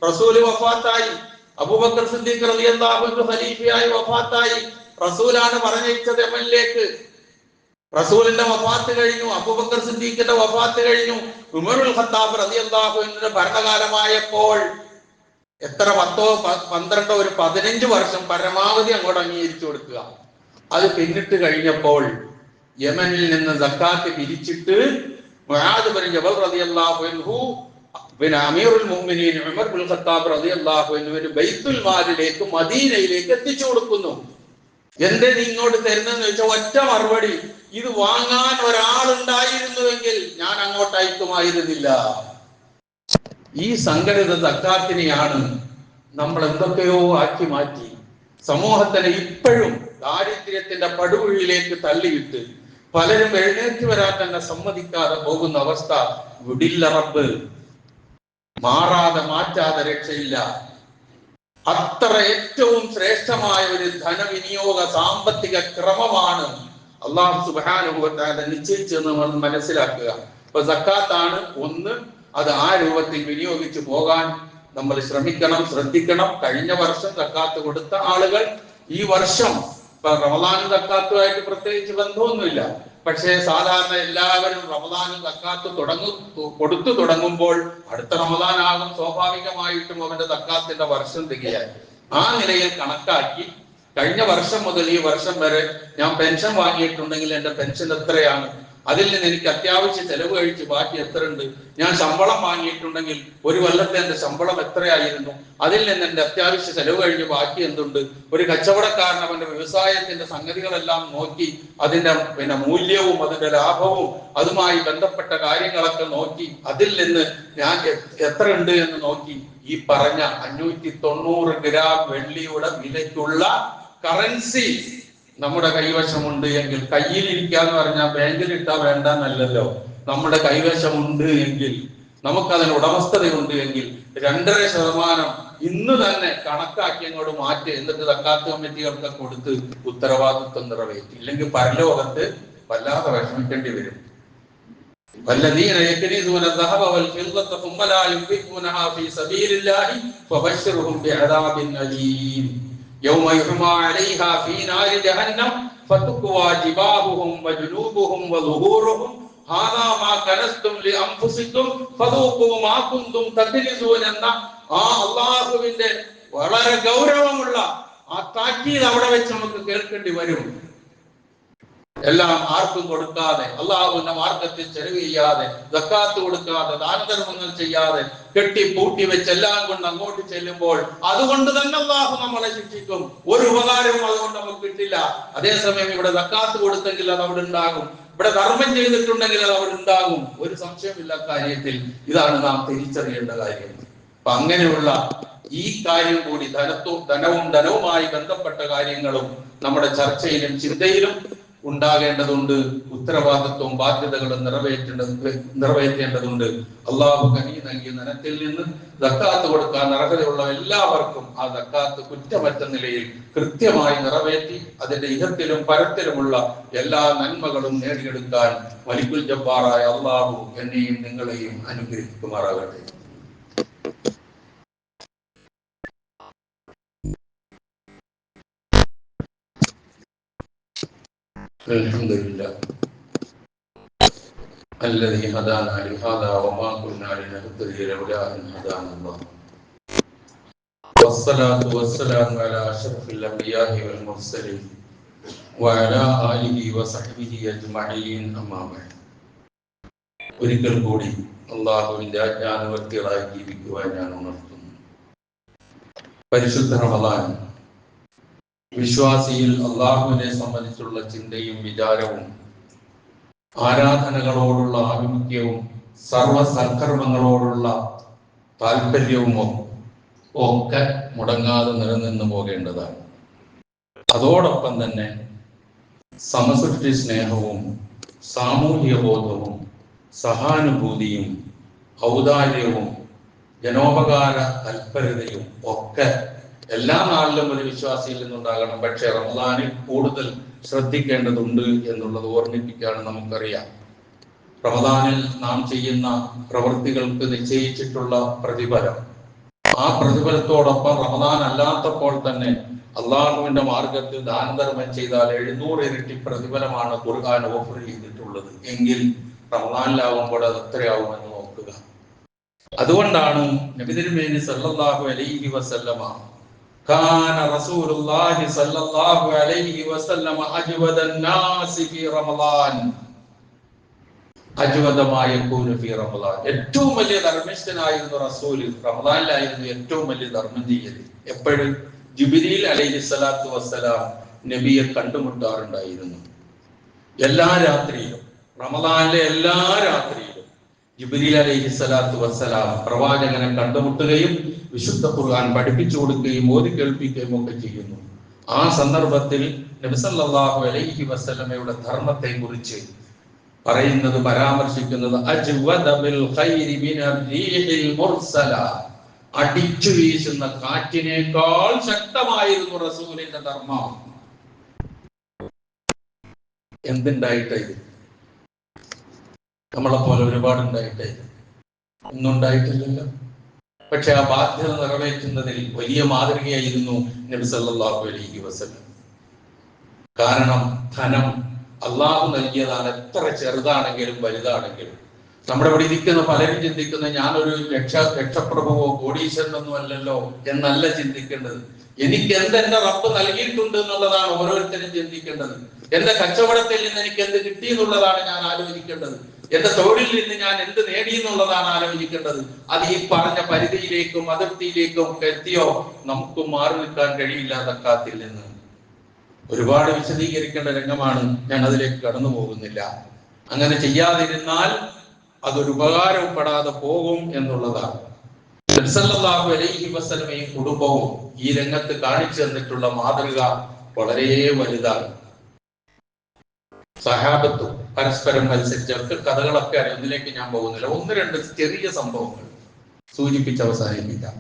റസൂൽ വഫാത്തായി. അബൂബക്കർ സിദ്ദീഖ് റളിയല്ലാഹു അൻഹു ഖലീഫയായി വഫാത്തായി. റസൂലാണ് പറഞ്ഞയച്ചത് യമനിലേക്ക്. റസൂലിന്റെ വഫാത്ത് കഴിഞ്ഞു, അബൂബക്കർ സിദ്ദീഖിന്റെ വഫാത്ത് കഴിഞ്ഞു. ഉമറുൽ ഖത്താബ് റളിയല്ലാഹു അൻഹുവിന്റെ ഭരണകാലമായപ്പോൾ എത്ര 10, 12, ഒരു 15 വർഷം പരമാവധി അങ്ങോട്ട് അംഗീകരിച്ചു കൊടുക്കുക. അത് പിന്നിട്ട് കഴിഞ്ഞപ്പോൾ യമനിൽ നിന്ന് സക്കാത്ത് പിരിച്ചിട്ട് മുആദ് ബിൻ ജബൽ റളിയല്ലാഹു അൻഹു പിന്നെ അമീറുൽ മുഅ്മിനീൻ ഉമർ ബിൻ ഖത്താബ് റളിയല്ലാഹു അൻഹു ബൈത്തുൽ മാലിലേക്ക്, മദീനയിലേക്ക് എത്തിച്ചു കൊടുക്കുന്നു. എന്തേ നീ ഇങ്ങോട്ട് തരുന്നെന്ന് ചോദിച്ചാൽ ഒറ്റ മറുപടി, ഇത് വാങ്ങാൻ ഒരാളുണ്ടായിരുന്നുവെങ്കിൽ ഞാൻ അങ്ങോട്ട് അയക്കുമായിരുന്നില്ല. ഈ സംഘടിത സക്കാത്തിനെയാണ് നമ്മൾ എന്തൊക്കെയോ ആക്കി മാറ്റി സമൂഹത്തിനെ ഇപ്പോഴും ദാരിദ്ര്യത്തിന്റെ പടുകുഴിയിലേക്ക് തള്ളിയിട്ട് പലരും എഴുന്നേറ്റ് വരാൻ തന്നെ സമ്മതിക്കാതെ പോകുന്ന അവസ്ഥ. വിടില്ല റബ്ബ്, മാറാതെ മാറ്റാതെ രക്ഷയില്ല. അത്ര ഏറ്റവും ശ്രേഷ്ഠമായ ഒരു ധനവിനിയോഗ സാമ്പത്തിക ക്രമമാണ് അല്ലാഹു സുബ്ഹാനഹു വ തആല നിശ്ചയിച്ചെന്ന് നമ്മൾ മനസ്സിലാക്കുക. അപ്പൊ സക്കാത്താണ് ഒന്ന്. അത് ആ രൂപത്തിൽ വിനിയോഗിച്ചു പോകാൻ നമ്മൾ ശ്രമിക്കണം, ശ്രദ്ധിക്കണം. കഴിഞ്ഞ വർഷം സക്കാത്ത് കൊടുത്ത ആളുകൾ ഈ വർഷം, ഇപ്പൊ റമദാനും സക്കാത്തുമായിട്ട് പ്രത്യേകിച്ച് ബന്ധമൊന്നുമില്ല, പക്ഷേ സാധാരണ എല്ലാവരും റമദാനും സക്കാത്ത് കൊടുത്തു തുടങ്ങുമ്പോൾ അടുത്ത റമദാൻ ആകും സ്വാഭാവികമായിട്ടും അവന്റെ സക്കാത്തിന്റെ വർഷം തികയാൻ. ആ നിലയിൽ കണക്കാക്കി കഴിഞ്ഞ വർഷം മുതൽ ഈ വർഷം വരെ ഞാൻ പെൻഷൻ വാങ്ങിയിട്ടുണ്ടെങ്കിൽ എന്റെ പെൻഷൻ എത്രയാണ്, അതിൽ നിന്ന് എനിക്ക് അത്യാവശ്യ ചെലവ് കഴിച്ച് ബാക്കി എത്ര ഉണ്ട്, ഞാൻ ശമ്പളം വാങ്ങിയിട്ടുണ്ടെങ്കിൽ ഒരു കൊല്ലത്തെ എന്റെ ശമ്പളം എത്രയായിരുന്നു, അതിൽ നിന്ന് എന്റെ അത്യാവശ്യ ചെലവ് കഴിഞ്ഞ് ബാക്കി എന്തുണ്ട്. ഒരു കച്ചവടക്കാരൻ അവന്റെ വ്യവസായത്തിന്റെ സംഗതികളെല്ലാം നോക്കി അതിന്റെ മൂല്യവും അതിന്റെ ലാഭവും അതുമായി ബന്ധപ്പെട്ട കാര്യങ്ങളൊക്കെ നോക്കി അതിൽ നിന്ന് ഞാൻ എത്ര ഉണ്ട് എന്ന് നോക്കി ഈ പറഞ്ഞ 590 ഗ്രാം വെള്ളിയുടെ വിലയ്ക്കുള്ള കറൻസി നമ്മുടെ കൈവശമുണ്ട് എങ്കിൽ, കയ്യിലിരിക്കാന്ന് പറഞ്ഞാൽ ബാങ്കിലിട്ടാ വേണ്ടെന്നല്ലല്ലോ, നമ്മുടെ കൈവശമുണ്ട് എങ്കിൽ, നമുക്കതിന് ഉടമസ്ഥതയുണ്ട് എങ്കിൽ 2.5% ഇന്ന് തന്നെ കണക്കാക്കി അങ്ങോട്ട് മാറ്റി, എന്നിട്ട് സക്കാത്ത് കമ്മിറ്റികൾക്ക് കൊടുത്ത് ഉത്തരവാദിത്വം നിറവേറ്റി. ഇല്ലെങ്കിൽ പരലോകത്ത് വല്ലാതെ വിഷമിക്കേണ്ടി വരും. والذين يكنزون الذهب والفضة ثم لا ينفقونها في سبيل الله فبشرهم بعذاب أليم يوم يحمى عليها في نار جهنم فتكوى جباههم وجنوبهم وظهورهم هذا ما كنزتم لأنفسكم فذوقوا ما كنتم تكنزون എന്ന അല്ലാഹുവിന്റെ വളരെ ഗൗരവമുള്ള ആ താക്കീത് അവിടെ വെച്ച് നമുക്ക് കേൾക്കേണ്ടി വരും. എല്ലാം ആർക്കും കൊടുക്കാതെ, അള്ളാഹുവിന്റെ മാർഗത്തിൽ ചെലവ് ചെയ്യാതെ, സക്കാത്ത് കൊടുക്കാതെ, ദാനധർമ്മങ്ങൾ ചെയ്യാതെ കെട്ടി പൂട്ടി വെച്ച് എല്ലാം കൊണ്ട് അങ്ങോട്ട് ചെല്ലുമ്പോൾ അതുകൊണ്ട് തന്നെ അള്ളാഹു നമ്മളെ ശിക്ഷിക്കും. ഒരു ഉപകാരവും അതുകൊണ്ട് നമുക്ക് കിട്ടില്ല. അതേസമയം ഇവിടെ സക്കാത്ത് കൊടുത്തെങ്കിൽ അത് അവിടെ ഉണ്ടാകും, ഇവിടെ ധർമ്മം ചെയ്തിട്ടുണ്ടെങ്കിൽ അത് അവിടെ ഉണ്ടാകും. ഒരു സംശയമില്ല കാര്യത്തിൽ. ഇതാണ് നാം തിരിച്ചറിയേണ്ട കാര്യം. അപ്പൊ അങ്ങനെയുള്ള ഈ കാര്യം കൂടി ധനവുമായി ബന്ധപ്പെട്ട കാര്യങ്ങളും നമ്മുടെ ചർച്ചയിലും ചിന്തയിലും ഉണ്ടാകേണ്ടതുണ്ട്. ഉത്തരവാദിത്വവും ബാധ്യതകളും നിറവേറ്റേണ്ടതുണ്ട്. അള്ളാഹു കനി നൽകിയ ധനത്തിൽ നിന്ന് സക്കാത്ത് കൊടുക്കാൻ അർഹതയുള്ള എല്ലാവർക്കും ആ സക്കാത്ത് കുറ്റമറ്റ നിലയിൽ കൃത്യമായി നിറവേറ്റി അതിന്റെ ഇഹത്തിലും പരത്തിലുമുള്ള എല്ലാ നന്മകളും നേടിയെടുക്കാൻ മലിക്കുൽ ജബ്ബാറായ അള്ളാഹു എന്നെയും നിങ്ങളെയും അനുഗ്രഹിക്കുമാറാകട്ടെ. الحمد لله الذي هدانا لهذا وما كنا لنهتدي لولا أن هدانا الله والصلاة والسلام على أشرف الأنبياء والمرسلين وعلى آله وصحبه أجمعين أما بعد. ഒരിക്കൽ കൂടി അള്ളാഹുവിന്റെ ആജ്ഞാനുവർത്തികളായി ജീവിക്കുവാൻ ഞാൻ ഉണർത്തുന്നു. പരിശുദ്ധ റമദാൻ വിശ്വാസിയിൽ അള്ളാഹുവിനെ സംബന്ധിച്ചുള്ള ചിന്തയും വിചാരവും ആരാധനകളോടുള്ള ആഭിമുഖ്യവും സർവ സൽക്കർമ്മങ്ങളോടുള്ള താല്പര്യവും ഒക്കെ മുടങ്ങാതെ നിലനിന്നു പോകേണ്ടതാണ്. അതോടൊപ്പം തന്നെ സമസൃഷ്ടി സ്നേഹവും സാമൂഹിക ബോധവും സഹാനുഭൂതിയും ഔദാര്യവും ജനോപകാര തൽപരതയും ഒക്കെ എല്ലാ നാളിലും ഒരു വിശ്വാസിയിൽ നിന്നുണ്ടാകണം. പക്ഷെ റമദാനിൽ കൂടുതൽ ശ്രദ്ധിക്കേണ്ടതുണ്ട് എന്നുള്ളത് ഓർമ്മിപ്പിക്കുകയാണ്. നമുക്കറിയാം, റമദാനിൽ നാം ചെയ്യുന്ന പ്രവൃത്തികൾക്ക് നിശ്ചയിച്ചിട്ടുള്ള പ്രതിഫലം, ആ പ്രതിഫലത്തോടൊപ്പം റമദാൻ അല്ലാത്തപ്പോൾ തന്നെ അള്ളാഹുവിന്റെ മാർഗത്തിൽ ദാനധർമ്മം ചെയ്താൽ 700 ഇരട്ടി പ്രതിഫലമാണ് ഖുർആൻ ഓഫർ ചെയ്തിട്ടുള്ളത്. എങ്കിൽ റമദാനിലാവുമ്പോൾ അത് എത്രയാവുമെന്ന് നോക്കുക. അതുകൊണ്ടാണ് നബി തിരുമേനി സല്ലല്ലാഹു അലൈഹി വസല്ലമ കാന റസൂലുള്ളാഹി സല്ലല്ലാഹു അലൈഹി വസല്ലമ അജ്വദൻ നാസി ഫീ റമളാൻ, അജ്വദമായ യകൂനു ഫീ റമളാൻ, ഏറ്റവും വലിയ ധർമ്മിഷ്ഠനായിരുന്നു റസൂൽ. റമളാനിലായിരുന്നു ഏറ്റവും വലിയ ധർമ്മം ചെയ്യൽ. എപ്പോഴും ജിബ്രീൽ അലൈഹിസ്സലാത്തു വസ്സലാം നബിയെ കണ്ടുമുട്ടാറുണ്ടായിരുന്നു. എല്ലാ രാത്രിയിലും, റമളാനിലെ എല്ലാ രാത്രിയിലും ജിബ്രീൽ അലൈഹിസ്സലാത്തു വസ്സലാം പ്രവാചകനെ കണ്ടുമുട്ടുകയും വിശുദ്ധ ഖുർആൻ പഠിപ്പിച്ചു കൊടുക്കുകയും ഓതി കേൾപ്പിക്കുകയും ഒക്കെ ചെയ്യുന്നു. ആ സന്ദർഭത്തിൽ നബി സല്ലല്ലാഹു അലൈഹി വസല്ലമയുടെ ധർമ്മത്തെ കുറിച്ച് പറയുന്നത്, പരാമർശിക്കുന്നത് അജ്വദ ബിൽ ഖൈരി മിനർ റീഹിൽ മുർസല, അടിച്ചു വീശുന്ന കാറ്റിനേക്കാൾ ശക്തമായിരുന്നു റസൂലിന്റെ ധർമ്മം. എന്തുണ്ടായിട്ടേ, നമ്മളെ പോലെ ഒരുപാടുണ്ടായിട്ടേ, ഒന്നും ഉണ്ടായിട്ടില്ലല്ലോ. പക്ഷെ ആ ബാധ്യത നിറവേറ്റുന്നതിൽ വലിയ മാതൃകയായിരുന്നു നബി സല്ലല്ലാഹു അലൈഹി വസല്ലം. കാരണം ധനം അള്ളാഹു നൽകിയതാണ്. എത്ര ചെറുതാണെങ്കിലും വലുതാണെങ്കിലും. നമ്മുടെ ഇവിടെ ഇരിക്കുന്ന പലരും ചിന്തിക്കുന്ന ഞാനൊരു രക്ഷപ്രഭുവോ കോടീശ്വരനൊന്നും അല്ലല്ലോ എന്നല്ല ചിന്തിക്കേണ്ടത്. എനിക്ക് എന്റെ റബ്ബ് നൽകിയിട്ടുണ്ട് എന്നുള്ളതാണ് ഓരോരുത്തരും ചിന്തിക്കേണ്ടത്. എന്റെ കച്ചവടത്തിൽ നിന്ന് എനിക്ക് എന്ത് കിട്ടി എന്നുള്ളതാണ് ഞാൻ ആലോചിക്കേണ്ടത്. എന്റെ തൊഴിലിൽ നിന്ന് ഞാൻ എന്ത് നേടി എന്നുള്ളതാണ് ആലോചിക്കേണ്ടത്. അത് ഈ പറഞ്ഞ പരിധിയിലേക്കും അതിർത്തിയിലേക്കും എത്തിയോ നമുക്ക് മാറി നിൽക്കാൻ കഴിയില്ല സക്കാത്തിൽ നിന്ന്. ഒരുപാട് വിശദീകരിക്കേണ്ട രംഗമാണ്, ഞാൻ അതിലേക്ക് കടന്നു പോകുന്നില്ല. അങ്ങനെ ചെയ്യാതിരുന്നാൽ അതൊരു ഉപകാരപ്പെടാതെ പോകും എന്നുള്ളതാണ്. നബി സല്ലല്ലാഹു അലൈഹി വസല്ലമയും കുടുംബവും ഈ രംഗത്ത് കാണിച്ചു തന്നിട്ടുള്ള മാതൃക വളരെ വലുതാണ്. സഹാബത്തും പരസ്പരം മത്സരിച്ചവർക്ക് കഥകളൊക്കെ അറിയാം, ഒന്നിലേക്ക് ഞാൻ പോകുന്നില്ല. ഒന്ന് രണ്ട് ചെറിയ സംഭവങ്ങൾ സൂചിപ്പിച്ച് അവസാനിപ്പിക്കാം.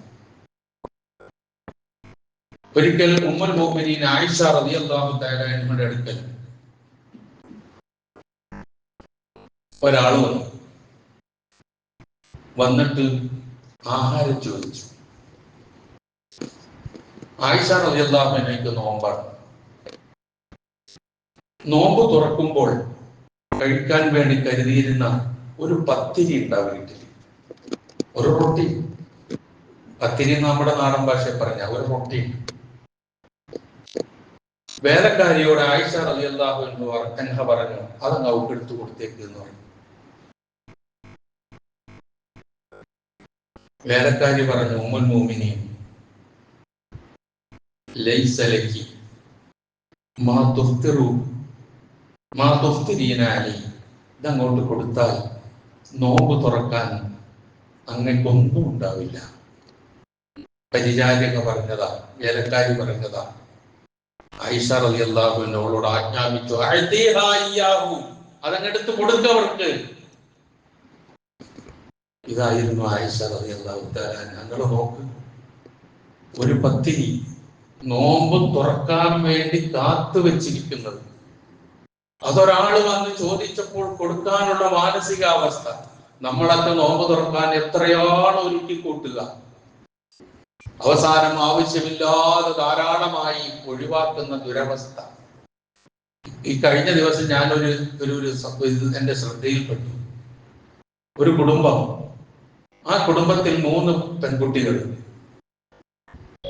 ഒരിക്കൽ ഉമ്മുൽ മുഅ്മിനീൻ ആയിഷ റളിയല്ലാഹു തആല അൻഹയുടെ അടുക്കൽ ഒരാൾ വന്നിട്ട് ആഹാരം ചോദിച്ചു. ആയിഷ റളിയല്ലാഹു അൻഹയ്ക്ക് നോമ്പാണ്. നോമ്പ് തുറക്കുമ്പോൾ കഴിക്കാൻ വേണ്ടി കരുതിയിരുന്ന ഒരു പത്തിരി ഉണ്ടാവും വീട്ടിൽ, ഒരു റൊട്ടി. പത്തിരി നമ്മുടെ നാടൻ ഭാഷയിൽ പറഞ്ഞ ഒരു റൊട്ടി. വേലക്കാരിയോട് ആയിഷ റളിയല്ലാഹു അൻഹ പറഞ്ഞു, അതങ്ങ് അവൾക്ക് എടുത്തു കൊടുത്തേക്ക് എന്ന് പറഞ്ഞു. വേലക്കാരി പറഞ്ഞു, ഉമ്മുൽ മുഅ്മിനീൻ ലൈസ ലക്കി മാ തുഫ്തിരീന അലൈഹി, ഇതങ്ങോട്ട് കൊടുത്താൽ നോമ്പ് തുറക്കാൻ അങ്ങക്കൊന്നും ഉണ്ടാവില്ല. പരിചാരിക പറഞ്ഞതാ, വേലക്കാരി പറഞ്ഞതാ. ആയിഷ റളിയല്ലാഹു അൻഹയോട് ആജ്ഞാപിച്ചു, അതങ്ങെടുത്ത് കൊടുക്കവർക്ക്. ഇതായിരുന്നു ആയിഷ റളിയല്ലാഹു തആല. ഞങ്ങൾ നോക്ക്, ഒരു പത്തിരി നോമ്പ് തുറക്കാൻ വേണ്ടി കാത്തു വെച്ചിരിക്കുന്നത്, അതൊരാൾ വന്ന് ചോദിച്ചപ്പോൾ കൊടുക്കാനുള്ള മാനസികാവസ്ഥ. നമ്മളൊക്കെ നോമ്പ് തുറക്കാൻ എത്രയാണ് ഒരുക്കി കൂട്ടുക, അവസാനം ആവശ്യമില്ലാതെ ധാരാളമായി ഒഴിവാക്കുന്ന ദുരവസ്ഥ. ഈ കഴിഞ്ഞ ദിവസം ഞാനൊരു എന്റെ ശ്രദ്ധയിൽപ്പെട്ടു. ഒരു കുടുംബം, ആ കുടുംബത്തിൽ 3 പെൺകുട്ടികൾ,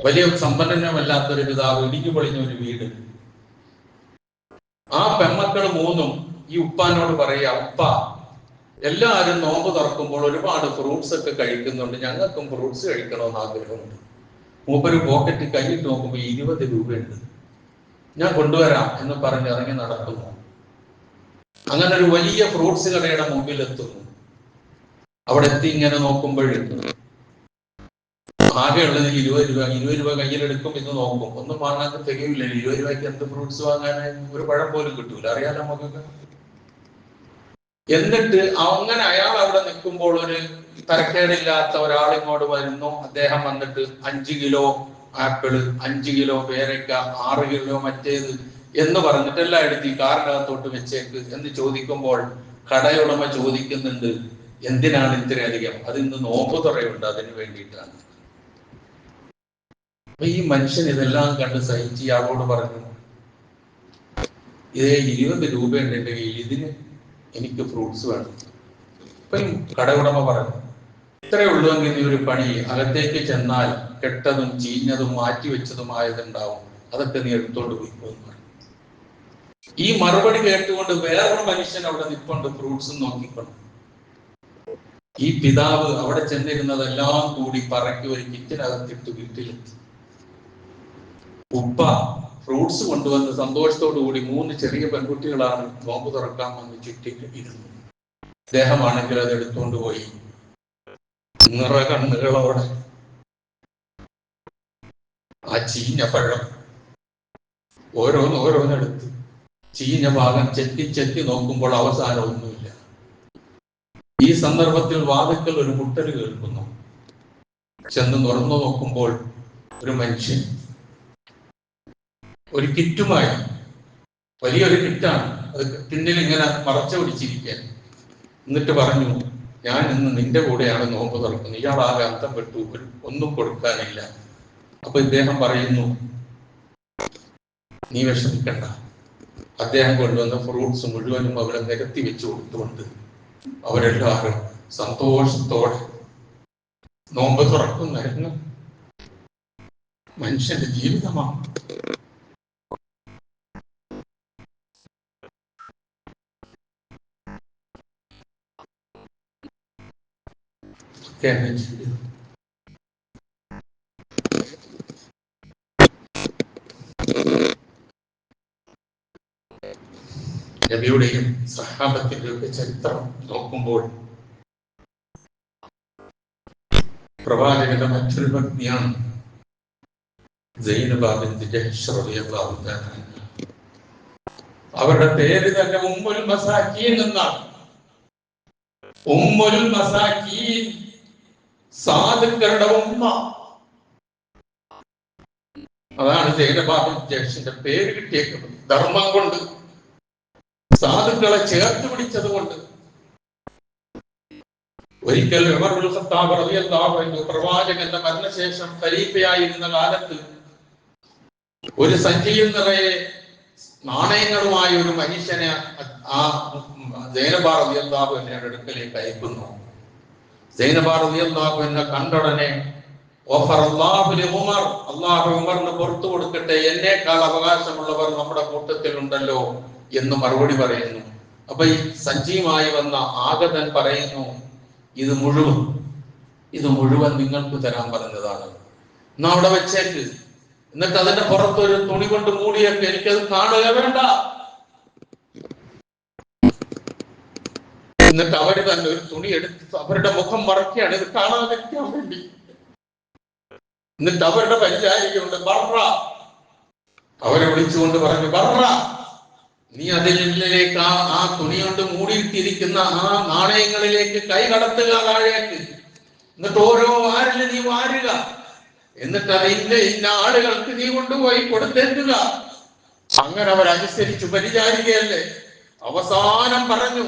വലിയ സമ്പന്നമല്ലാത്തൊരു പിതാവ്, ഇടിഞ്ഞു പൊളിഞ്ഞ ഒരു വീട്. ആ പെൺമക്കൾ 3 ഈ ഉപ്പാനോട് പറയാ, ഉപ്പ, എല്ലാവരും നോമ്പ് തുറക്കുമ്പോൾ ഒരുപാട് ഫ്രൂട്ട്സ് ഒക്കെ കഴിക്കുന്നുണ്ട്, ഞങ്ങൾക്കും ഫ്രൂട്ട്സ് കഴിക്കണമെന്ന് ആഗ്രഹമുണ്ട്. മൂപ്പര് പോക്കറ്റ് കൈയിട്ട് നോക്കുമ്പോൾ 20 രൂപയുണ്ട്, ഞാൻ കൊണ്ടുവരാം എന്ന് പറഞ്ഞ് ഇറങ്ങി നടക്കുന്നു. അങ്ങനെ ഒരു വലിയ ഫ്രൂട്ട്സ് കടയുടെ മുമ്പിൽ എത്തുന്നു. അവിടെ എത്തി ഇങ്ങനെ നോക്കുമ്പോഴേക്കും ആകെ ഉള്ളത് 20 രൂപ. 20 രൂപ കയ്യിലെടുക്കും, ഇന്ന് നോക്കും, ഒന്നും വാങ്ങാൻ തികയില്ല. 20 രൂപയ്ക്ക് എന്ത് ഫ്രൂട്ട്സ് വാങ്ങാനായി? ഒരു പഴം പോലും കിട്ടൂല, അറിയാലോ നമുക്കൊക്കെ. എന്നിട്ട് അങ്ങനെ അയാൾ അവിടെ നിൽക്കുമ്പോൾ ഒരു തരക്കേടില്ലാത്ത ഒരാളിങ്ങോട്ട് വരുന്നു. അദ്ദേഹം വന്നിട്ട് 5 കിലോ ആപ്പിള്, 5 കിലോ പേരയ്ക്ക, 6 കിലോ മറ്റേത് എന്ന് പറഞ്ഞിട്ട് എല്ലാം എടുത്ത് ഈ കാറിനകത്തോട്ട് വെച്ചേക്ക് എന്ന് ചോദിക്കുമ്പോൾ കടയുടമ ചോദിക്കുന്നുണ്ട്, എന്തിനാണ് ഇത്രയധികം? അത് ഇന്ന് നോമ്പ് തുറയുണ്ട്, അതിന് വേണ്ടിയിട്ടാണ്. അപ്പൊ ഈ മനുഷ്യൻ ഇതെല്ലാം കണ്ട് സഹിച്ച് ഇയാളോട് പറഞ്ഞു, ഇതേ 20 രൂപയുണ്ട് എന്റെ കയ്യിൽ, ഇതിന് എനിക്ക് ഫ്രൂട്ട്സ് വേണം. അപ്പൊ കടയുടമ പറഞ്ഞു, ഇത്രയേ ഉള്ളുവെങ്കിൽ നീ ഒരു പണി, അകത്തേക്ക് ചെന്നാൽ കെട്ടതും ചീഞ്ഞതും മാറ്റിവെച്ചതുമായതുണ്ടാവും, അതൊക്കെ നീ എടുത്തോണ്ട് പോയിക്കോന്ന് പറഞ്ഞു. ഈ മറുപടി കേട്ടുകൊണ്ട് വേറൊരു മനുഷ്യൻ അവിടെ നിൽപ്പുണ്ട്, ഫ്രൂട്ട്സും നോക്കിക്കൊണ്ട്. ഈ പിതാവ് അവിടെ ചെന്നിരുന്നതെല്ലാം കൂടി പറക്കി ഒരു കിറ്റിനകത്തിട്ട് വീട്ടിലെത്തി. ഉപ്പ ഫ്രൂട്ട്സ് കൊണ്ടുവന്ന് സന്തോഷത്തോടു കൂടി 3 ചെറിയ പെൺകുട്ടികളാണ് നോമ്പ് തുറക്കാൻ വന്ന് ചുറ്റിക്കിട്ടിരുന്നു. അദ്ദേഹമാണെങ്കിൽ അത് എടുത്തുകൊണ്ട് പോയി നിറകണ്ണുകളോടെ ആ ചീഞ്ഞ പഴം ഓരോന്നോരോന്നെടുത്ത് ചീഞ്ഞ ഭാഗം ചെത്തി നോക്കുമ്പോൾ അവസാനം ഒന്നുമില്ല. ഈ സന്ദർഭത്തിൽ വാതിൽക്കൽ ഒരു മുട്ടൽ കേൾക്കുന്നു. ചെന്ന് തുറന്നു നോക്കുമ്പോൾ ഒരു മനുഷ്യൻ ഒരു കിറ്റുമായി, വലിയൊരു കിറ്റാണ്, അത് പിന്നിൽ ഇങ്ങനെ മറച്ചു പിടിച്ചിരിക്കാൻ. എന്നിട്ട് പറഞ്ഞു, ഞാൻ ഇന്ന് നിന്റെ കൂടെയാണ് നോമ്പ് തുറക്കുന്നത്. ഇയാളാകെ അന്തപ്പെട്ടു, ഒന്നും കൊടുക്കാനില്ല. അപ്പൊ ഇദ്ദേഹം പറയുന്നു, നീ വിഷമിക്കണ്ട. അദ്ദേഹം കൊണ്ടുവന്ന ഫ്രൂട്ട്സ് മുഴുവനും അവിടെ നിരത്തി വെച്ച് കൊടുത്തുകൊണ്ട് അവരെല്ലാവരും സന്തോഷത്തോടെ നോമ്പ് തുറക്കുന്നായിരുന്നു. മനുഷ്യന്റെ ജീവിതമാണ്. നബിയുടെയും സഹാബത്തിന്റെയും ചരിത്രം നോക്കുമ്പോൾ പ്രവാചകന്റെ മറ്റൊരു പത്നിയാണ് സൈനബ ബിൻത് ജഹ്ഷ് റളിയല്ലാഹു തആല. അവരുടെ പേര് തന്നെ ഉമ്മുൽ മസാക്കീൻ എന്നാണ്. ഉമ്മുൽ മസാക്കീൻ, സാധുക്കളുടെ ഉമ്മ. അതാണ് സൈനബ ബിൻത് ജഹ്ഷിന്റെ പേര് കിട്ടിയേക്കുന്നത്. ധർമ്മം കൊണ്ട്, സാധുക്കളെ ചേർത്ത് പിടിച്ചത് കൊണ്ട്. ഒരിക്കൽ ഉമർ ഇബ്നുൽ ഖത്താബ് റളിയല്ലാഹു അൻഹു പ്രവാചകന്റെ മരണശേഷം ഖലീഫയായിരുന്ന കാലത്ത് ഒരു സഞ്ചിയിൽ നിറയെ നാണയങ്ങളുമായി ഒരു മനുഷ്യനെ ആ സൈനബ റളിയല്ലാഹു അൻഹയുടെ അടുക്കലേക്ക് അയക്കുന്നു. സൈനബ റളിയല്ലാഹു അൻഹ കണ്ടുടനെ അല്ലാഹു ഉമറിന് പുറത്തു കൊടുക്കട്ടെ, എന്നേക്കാൾ അവകാശമുള്ളവർ നമ്മുടെ കൂട്ടത്തിൽ ഉണ്ടല്ലോ എന്ന് മറുപടി പറയുന്നു. അപ്പൊ ഈ സഞ്ചിയുമായി വന്ന ആഗതൻ പറയുന്നു, ഇത് മുഴുവൻ നിങ്ങൾക്ക് തരാൻ പറഞ്ഞതാണ്, എന്നാ അവിടെ വെച്ചേക്ക്, എന്നിട്ട് അതിന്റെ പുറത്തൊരു തുണി കൊണ്ട് മൂടിയൊക്കെ, എനിക്കത് കാണുക വേണ്ട. എന്നിട്ട് അവര് തന്നെ ഒരു തുണി എടുത്ത് അവരുടെ മുഖം മറക്കുകയാണ്, ഇത് കാണാതിരിക്കാൻ വേണ്ടി. എന്നിട്ട് അവരുടെ പരിചാരികയുണ്ട്, ബർറ, അവരെ വിളിച്ചുകൊണ്ട് പറഞ്ഞു, ബർറ, നീ അതിലേക്ക് ആ തുണി കൊണ്ട് മൂടിയിട്ടിരിക്കുന്ന ആ നാണയങ്ങളിലേക്ക് കൈ കടത്തുക താഴേക്ക്, എന്നിട്ട് ഓരോ വാരില് നീ വാരുക, എന്നിട്ട് അത് ഇന്ന ആളുകൾക്ക് നീ കൊണ്ടുപോയി കൊടുത്തേക്കുക. അങ്ങനെ അവരനുസരിച്ചു. പരിചാരികയല്ലേ. അവസാനം പറഞ്ഞു,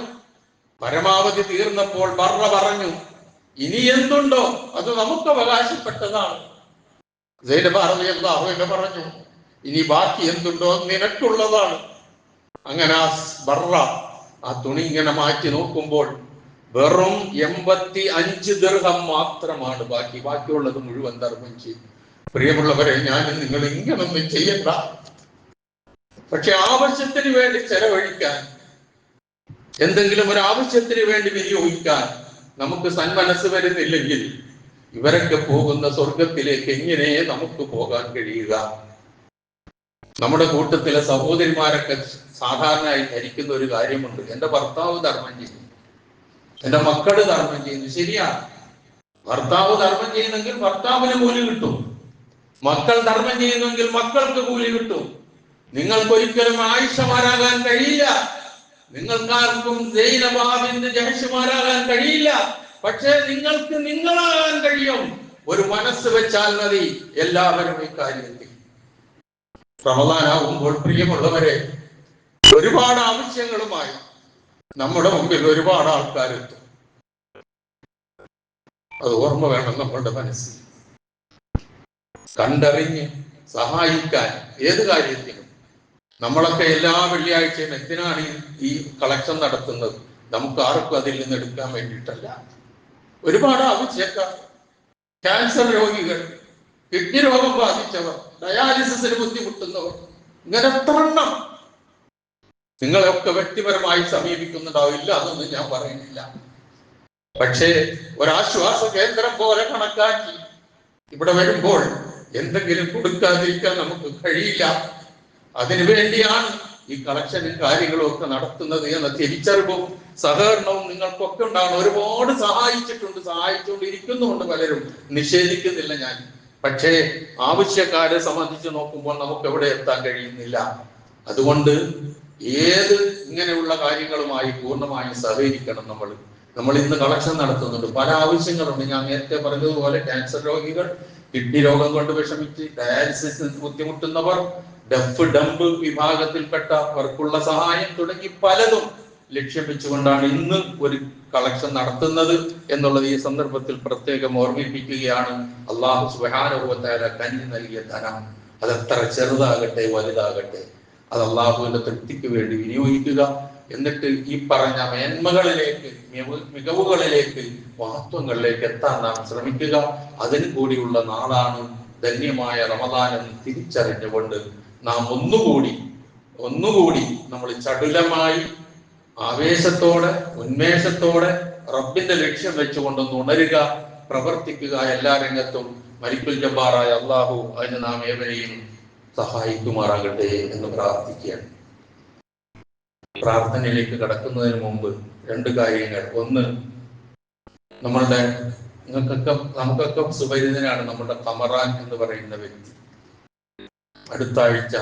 പരമാവധി തീർന്നപ്പോൾ ബർറ പറഞ്ഞു, ഇനി എന്തുണ്ടോ അത് നമുക്ക് അവകാശപ്പെട്ടതാണ്. സൈനബ റളിയല്ലാഹു അൻഹ പറഞ്ഞു, ഇനി ബാക്കി എന്തുണ്ടോ നിനക്കുള്ളതാണ്. അങ്ങനെ ആ ബർറ ആ തുണി ഇങ്ങനെ മാറ്റി നോക്കുമ്പോൾ വെറും 85 ദിർഹം മാത്രമാണ് ബാക്കിയുള്ളത് മുഴുവൻ ധർമ്മം ചെയ്യും. പ്രിയമുള്ളവരെ, ഞാൻ നിങ്ങൾ ഇങ്ങനൊന്നും ചെയ്യണ്ട. പക്ഷെ ആവശ്യത്തിന് വേണ്ടി ചെലവഴിക്കാൻ, എന്തെങ്കിലും ഒരു ആവശ്യത്തിന് വേണ്ടി വിനിയോഗിക്കാൻ നമുക്ക് സന്മനസ് വരുന്നില്ലെങ്കിൽ ഇവരൊക്കെ പോകുന്ന സ്വർഗത്തിലേക്ക് എങ്ങനെ നമുക്ക് പോകാൻ കഴിയുക? നമ്മുടെ കൂട്ടത്തിലെ സഹോദരിമാരൊക്കെ സാധാരണയായി ധരിക്കുന്ന ഒരു കാര്യമുണ്ട്, എന്റെ ഭർത്താവ് ധർമ്മം ചെയ്യുന്നു, എന്റെ മക്കള് ധർമ്മം ചെയ്യുന്നു. ശരിയാണ്, ഭർത്താവ് ധർമ്മം ചെയ്യുന്നെങ്കിൽ ഭർത്താവിന് കൂലി കിട്ടും, മക്കൾ ധർമ്മം ചെയ്യുന്നെങ്കിൽ മക്കൾക്ക് കൂലി കിട്ടും. നിങ്ങൾക്കൊരിക്കലും ആയിഷമാരാകാൻ കഴിയില്ല, നിങ്ങൾക്കാർക്കും സൈനബ ബിൻത് ജഹ്ഷുമാരാകാൻ കഴിയില്ല. പക്ഷേ നിങ്ങൾക്ക് നിങ്ങളാകാൻ കഴിയും. ഒരു മനസ്സ് വെച്ചാൽ മതി എല്ലാവരും ഇക്കാര്യത്തിൽ. റമദാനാകുമ്പോൾ പ്രിയമുള്ളവരെ, ഒരുപാട് ആവശ്യങ്ങളുമായി നമ്മുടെ മുമ്പിൽ ഒരുപാട് ആൾക്കാരെത്തും. അത് ഓർമ്മ വേണം നമ്മളുടെ മനസ്സിൽ. കണ്ടറിഞ്ഞ് സഹായിക്കാൻ ഏത് കാര്യത്തിനും. നമ്മളൊക്കെ എല്ലാ വെള്ളിയാഴ്ചയും എന്തിനാണ് ഈ കളക്ഷൻ നടത്തുന്നത്? നമുക്ക് ആർക്കും അതിൽ നിന്ന് എടുക്കാൻ വേണ്ടിയിട്ടല്ല. ഒരുപാട് ആവശ്യക്കാർ, ക്യാൻസർ രോഗികൾ, കിഡ്നി രോഗം ബാധിച്ചവർ, ഡയാലിസിസിന് ബുദ്ധിമുട്ടുന്നവർ, ഇങ്ങനെ എത്ര എണ്ണം. നിങ്ങളെയൊക്കെ വ്യക്തിപരമായി സമീപിക്കുന്നുണ്ടാവില്ല എന്നൊന്നും ഞാൻ പറയുന്നില്ല. പക്ഷേ ഒരാശ്വാസ കേന്ദ്രം പോലെ കണക്കാക്കി ഇവിടെ വരുമ്പോൾ എന്തെങ്കിലും കൊടുക്കാതിരിക്കാൻ നമുക്ക് കഴിയില്ല. അതിനു വേണ്ടിയാണ് ഈ കളക്ഷനും കാര്യങ്ങളും ഒക്കെ നടത്തുന്നത് എന്ന തിരിച്ചറിവും സഹകരണവും നിങ്ങൾക്കൊക്കെ ഉണ്ടാകണം. ഒരുപാട് സഹായിച്ചുകൊണ്ടിരിക്കുന്നുണ്ട് പലരും, നിഷേധിക്കുന്നില്ല ഞാൻ. പക്ഷേ ആവശ്യക്കാരെ സംബന്ധിച്ച് നോക്കുമ്പോൾ നമുക്ക് എവിടെ എത്താൻ കഴിയുന്നില്ല. അതുകൊണ്ട് ഏത് ഇങ്ങനെയുള്ള കാര്യങ്ങളുമായി പൂർണ്ണമായും സഹകരിക്കണം. നമ്മൾ ഇന്ന് കളക്ഷൻ നടത്തുന്നുണ്ട്, പല ആവശ്യങ്ങളുണ്ട്. ഞാൻ നേരത്തെ പറഞ്ഞതുപോലെ ക്യാൻസർ രോഗികൾ, കിഡ്നി രോഗം കൊണ്ട് വിഷമിച്ച് ഡയാലിസിസ് ബുദ്ധിമുട്ടുന്നവർ, ഡംബ് വിഭാഗത്തിൽപ്പെട്ടവർക്കുള്ള സഹായം തുടങ്ങി പലതും ലക്ഷ്യം വെച്ചുകൊണ്ടാണ് ഇന്ന് ഒരു കളക്ഷൻ നടത്തുന്നത് എന്നുള്ളത് ഈ സന്ദർഭത്തിൽ പ്രത്യേകം ഓർമ്മിപ്പിക്കുകയാണ്. അല്ലാഹു സുബ്ഹാനഹു വ തആല കനിഞ്ഞു നൽകിയ ധനം അതെത്ര ചെറുതാകട്ടെ വലുതാകട്ടെ, അത് അള്ളാഹുവിന്റെ തൃപ്തിക്ക് വേണ്ടി വിനിയോഗിക്കുക. എന്നിട്ട് ഈ പറഞ്ഞ മേന്മകളിലേക്ക്, മികവുകളിലേക്ക്, മഹത്വങ്ങളിലേക്ക് എത്താൻ നാം ശ്രമിക്കുക. അതിന് കൂടിയുള്ള നാളാണ് ധന്യമായ റമദാൻ എന്ന് തിരിച്ചറിഞ്ഞുകൊണ്ട് നാം ഒന്നുകൂടി നമ്മൾ ചടുലമായി ആവേശത്തോടെ ഉന്മേഷത്തോടെ റബ്ബിന്റെ ലക്ഷ്യം വെച്ചുകൊണ്ടൊന്ന് ഉണരുക, പ്രവർത്തിക്കുക. എല്ലാ രംഗത്തും മലിക്കുൽ ജബ്ബാറായ അള്ളാഹു അതിന് നാം ഏവരെയും സഹായിക്കുമാറാകട്ടെ എന്ന് പ്രാർത്ഥിക്കുകയാണ്. പ്രാർത്ഥനയിലേക്ക് കടക്കുന്നതിന് മുമ്പ് രണ്ട് കാര്യങ്ങൾ. ഒന്ന്, നമുക്കൊക്കെ സുപരിചിതനാണ് നമ്മുടെ കമറാൻ എന്ന് പറയുന്ന വ്യക്തി. അടുത്ത ആഴ്ച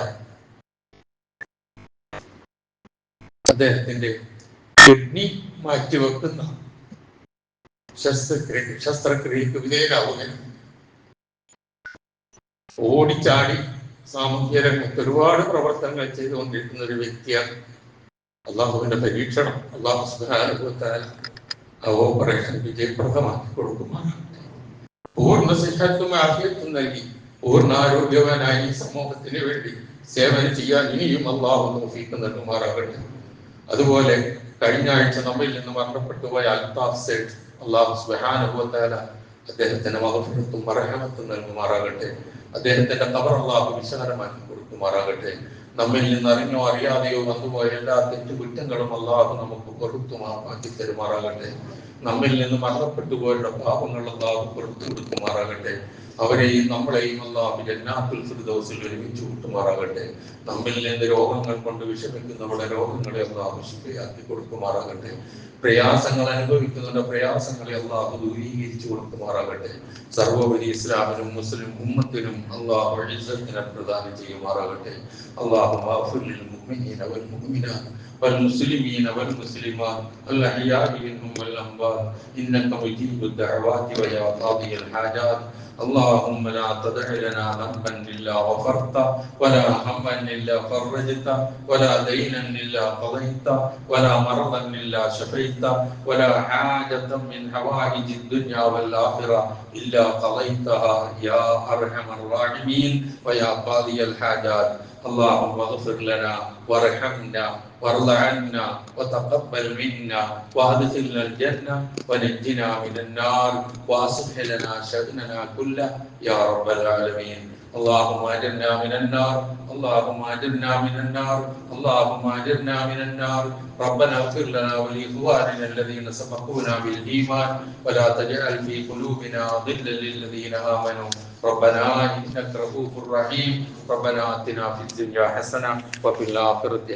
അദ്ദേഹത്തിന്റെ കിഡ്നി മാറ്റിവെക്കുന്ന ശസ്ത്രക്രിയക്ക് വിധേയനാവുകയാണ്. ഓടിച്ചാടി സാമൂഹ്യ രംഗത്ത് ഒരുപാട് പ്രവർത്തനങ്ങൾ ചെയ്തുകൊണ്ടിരിക്കുന്ന ഒരു വ്യക്തിയാണ്. അള്ളാഹുവിന്റെ പരീക്ഷണം അള്ളാഹു സുബ്ഹാനഹു വ തആല ആ ഓപ്പറേഷൻ വിജയപ്രദമാക്കി കൊടുക്കുമാണ്. പൂർണ്ണ സിഹത്തും ആഫിയത്തും നൽകി പൂർണ്ണാരോഗ്യവാനായി ഈ സമൂഹത്തിന് വേണ്ടി സേവനം ചെയ്യാൻ ഇനിയും അള്ളാഹു തൗഫീഖ് നൽകുമാറാകട്ടെ. അതുപോലെ കഴിഞ്ഞ ആഴ്ച നമ്മിൽ നിന്ന് മരണപ്പെട്ടു പോയ അൽതാഫ് സേഠ്, അള്ളാഹു സുബ്ഹാനഹു വ തആല അദ്ദേഹത്തിന്റെ മഗ്ഫിറത്തും മർഹമത്തും നൽകുമാറാകട്ടെ. അദ്ദേഹത്തിന്റെ ഖബർ അള്ളാഹു വിശാലമാക്കി കൊടുക്കുമാറാകട്ടെ. നമ്മിൽ നിന്ന് അറിഞ്ഞോ അറിയാതെയോ വന്നുപോയ എല്ലാ തെറ്റുകുറ്റങ്ങളും അള്ളാഹു നമുക്ക് പൊറുത്തു മാപ്പാക്കി തരുമാറാകട്ടെ. നമ്മിൽ നിന്ന് മരണപ്പെട്ടു പോയുള്ള പാപങ്ങൾ അള്ളാഹു പൊറുത്തു കൊടുക്കുമാറാകട്ടെ. അവരെയും നമ്മളെയും അള്ളാഹു ജന്നാത്തുൽ ഫിർദൗസിൽ ഒരുമിച്ച് കൂട്ടുമാറാകട്ടെ. നമ്മിൽ നിന്ന് രോഗങ്ങൾ കൊണ്ട് വിഷമിക്കുന്നവരുടെ രോഗങ്ങളെ അള്ളാഹു ശിഫയാക്കി കൊടുക്കുമാറാകട്ടെ. പ്രയാസങ്ങൾ അനുഭവിക്കുന്നവരുടെ പ്രയാസങ്ങളെ അള്ളാഹു ദൂരീകരിച്ചു കൊടുക്കുമാറാകട്ടെ. സർവോപരി ഇസ്ലാമിനും മുസ്ലിം ഉമ്മത്തിനും അള്ളാഹു ഇസ്സത്തിനെ പ്രദാനം ചെയ്യുമാറാകട്ടെ. അള്ളാഹു ഗഫൂർ ലിൽ മുഅ്മിനീന വൽ മുഅ്മിനാത്ത് والمسلمين والمسلمات الأحياء منهم والأموات إنك مجيب الدعوات ويا قاضي الحاجات. اللهم لا تدع لنا ذنبا إلا غفرته ولا هما إلا فرجته ولا دينا إلا قضيته ولا مرضا إلا شفيته ولا حاجة من حوائج الدنيا والآخرة إلا قضيتها يا أرحم الراحمين ويا قاضي الحاجات. اللهم اغفر لنا وارحمنا وارض عنا وتقبل منا وادخلنا الجنة ونجنا من النار واصلح لنا شأننا كله يا رب العالمين. اللهم اجرنا من النار اللهم اجرنا من النار اللهم اجرنا من النار. ربنا اغفر لنا ولإخواننا الذين سبقونا بالإيمان ولا تجعل في قلوبنا غلا للذين آمنوا ربنا إنك رؤوف رحيم. ربنا آتنا في الدنيا حسنة وفي الآخرة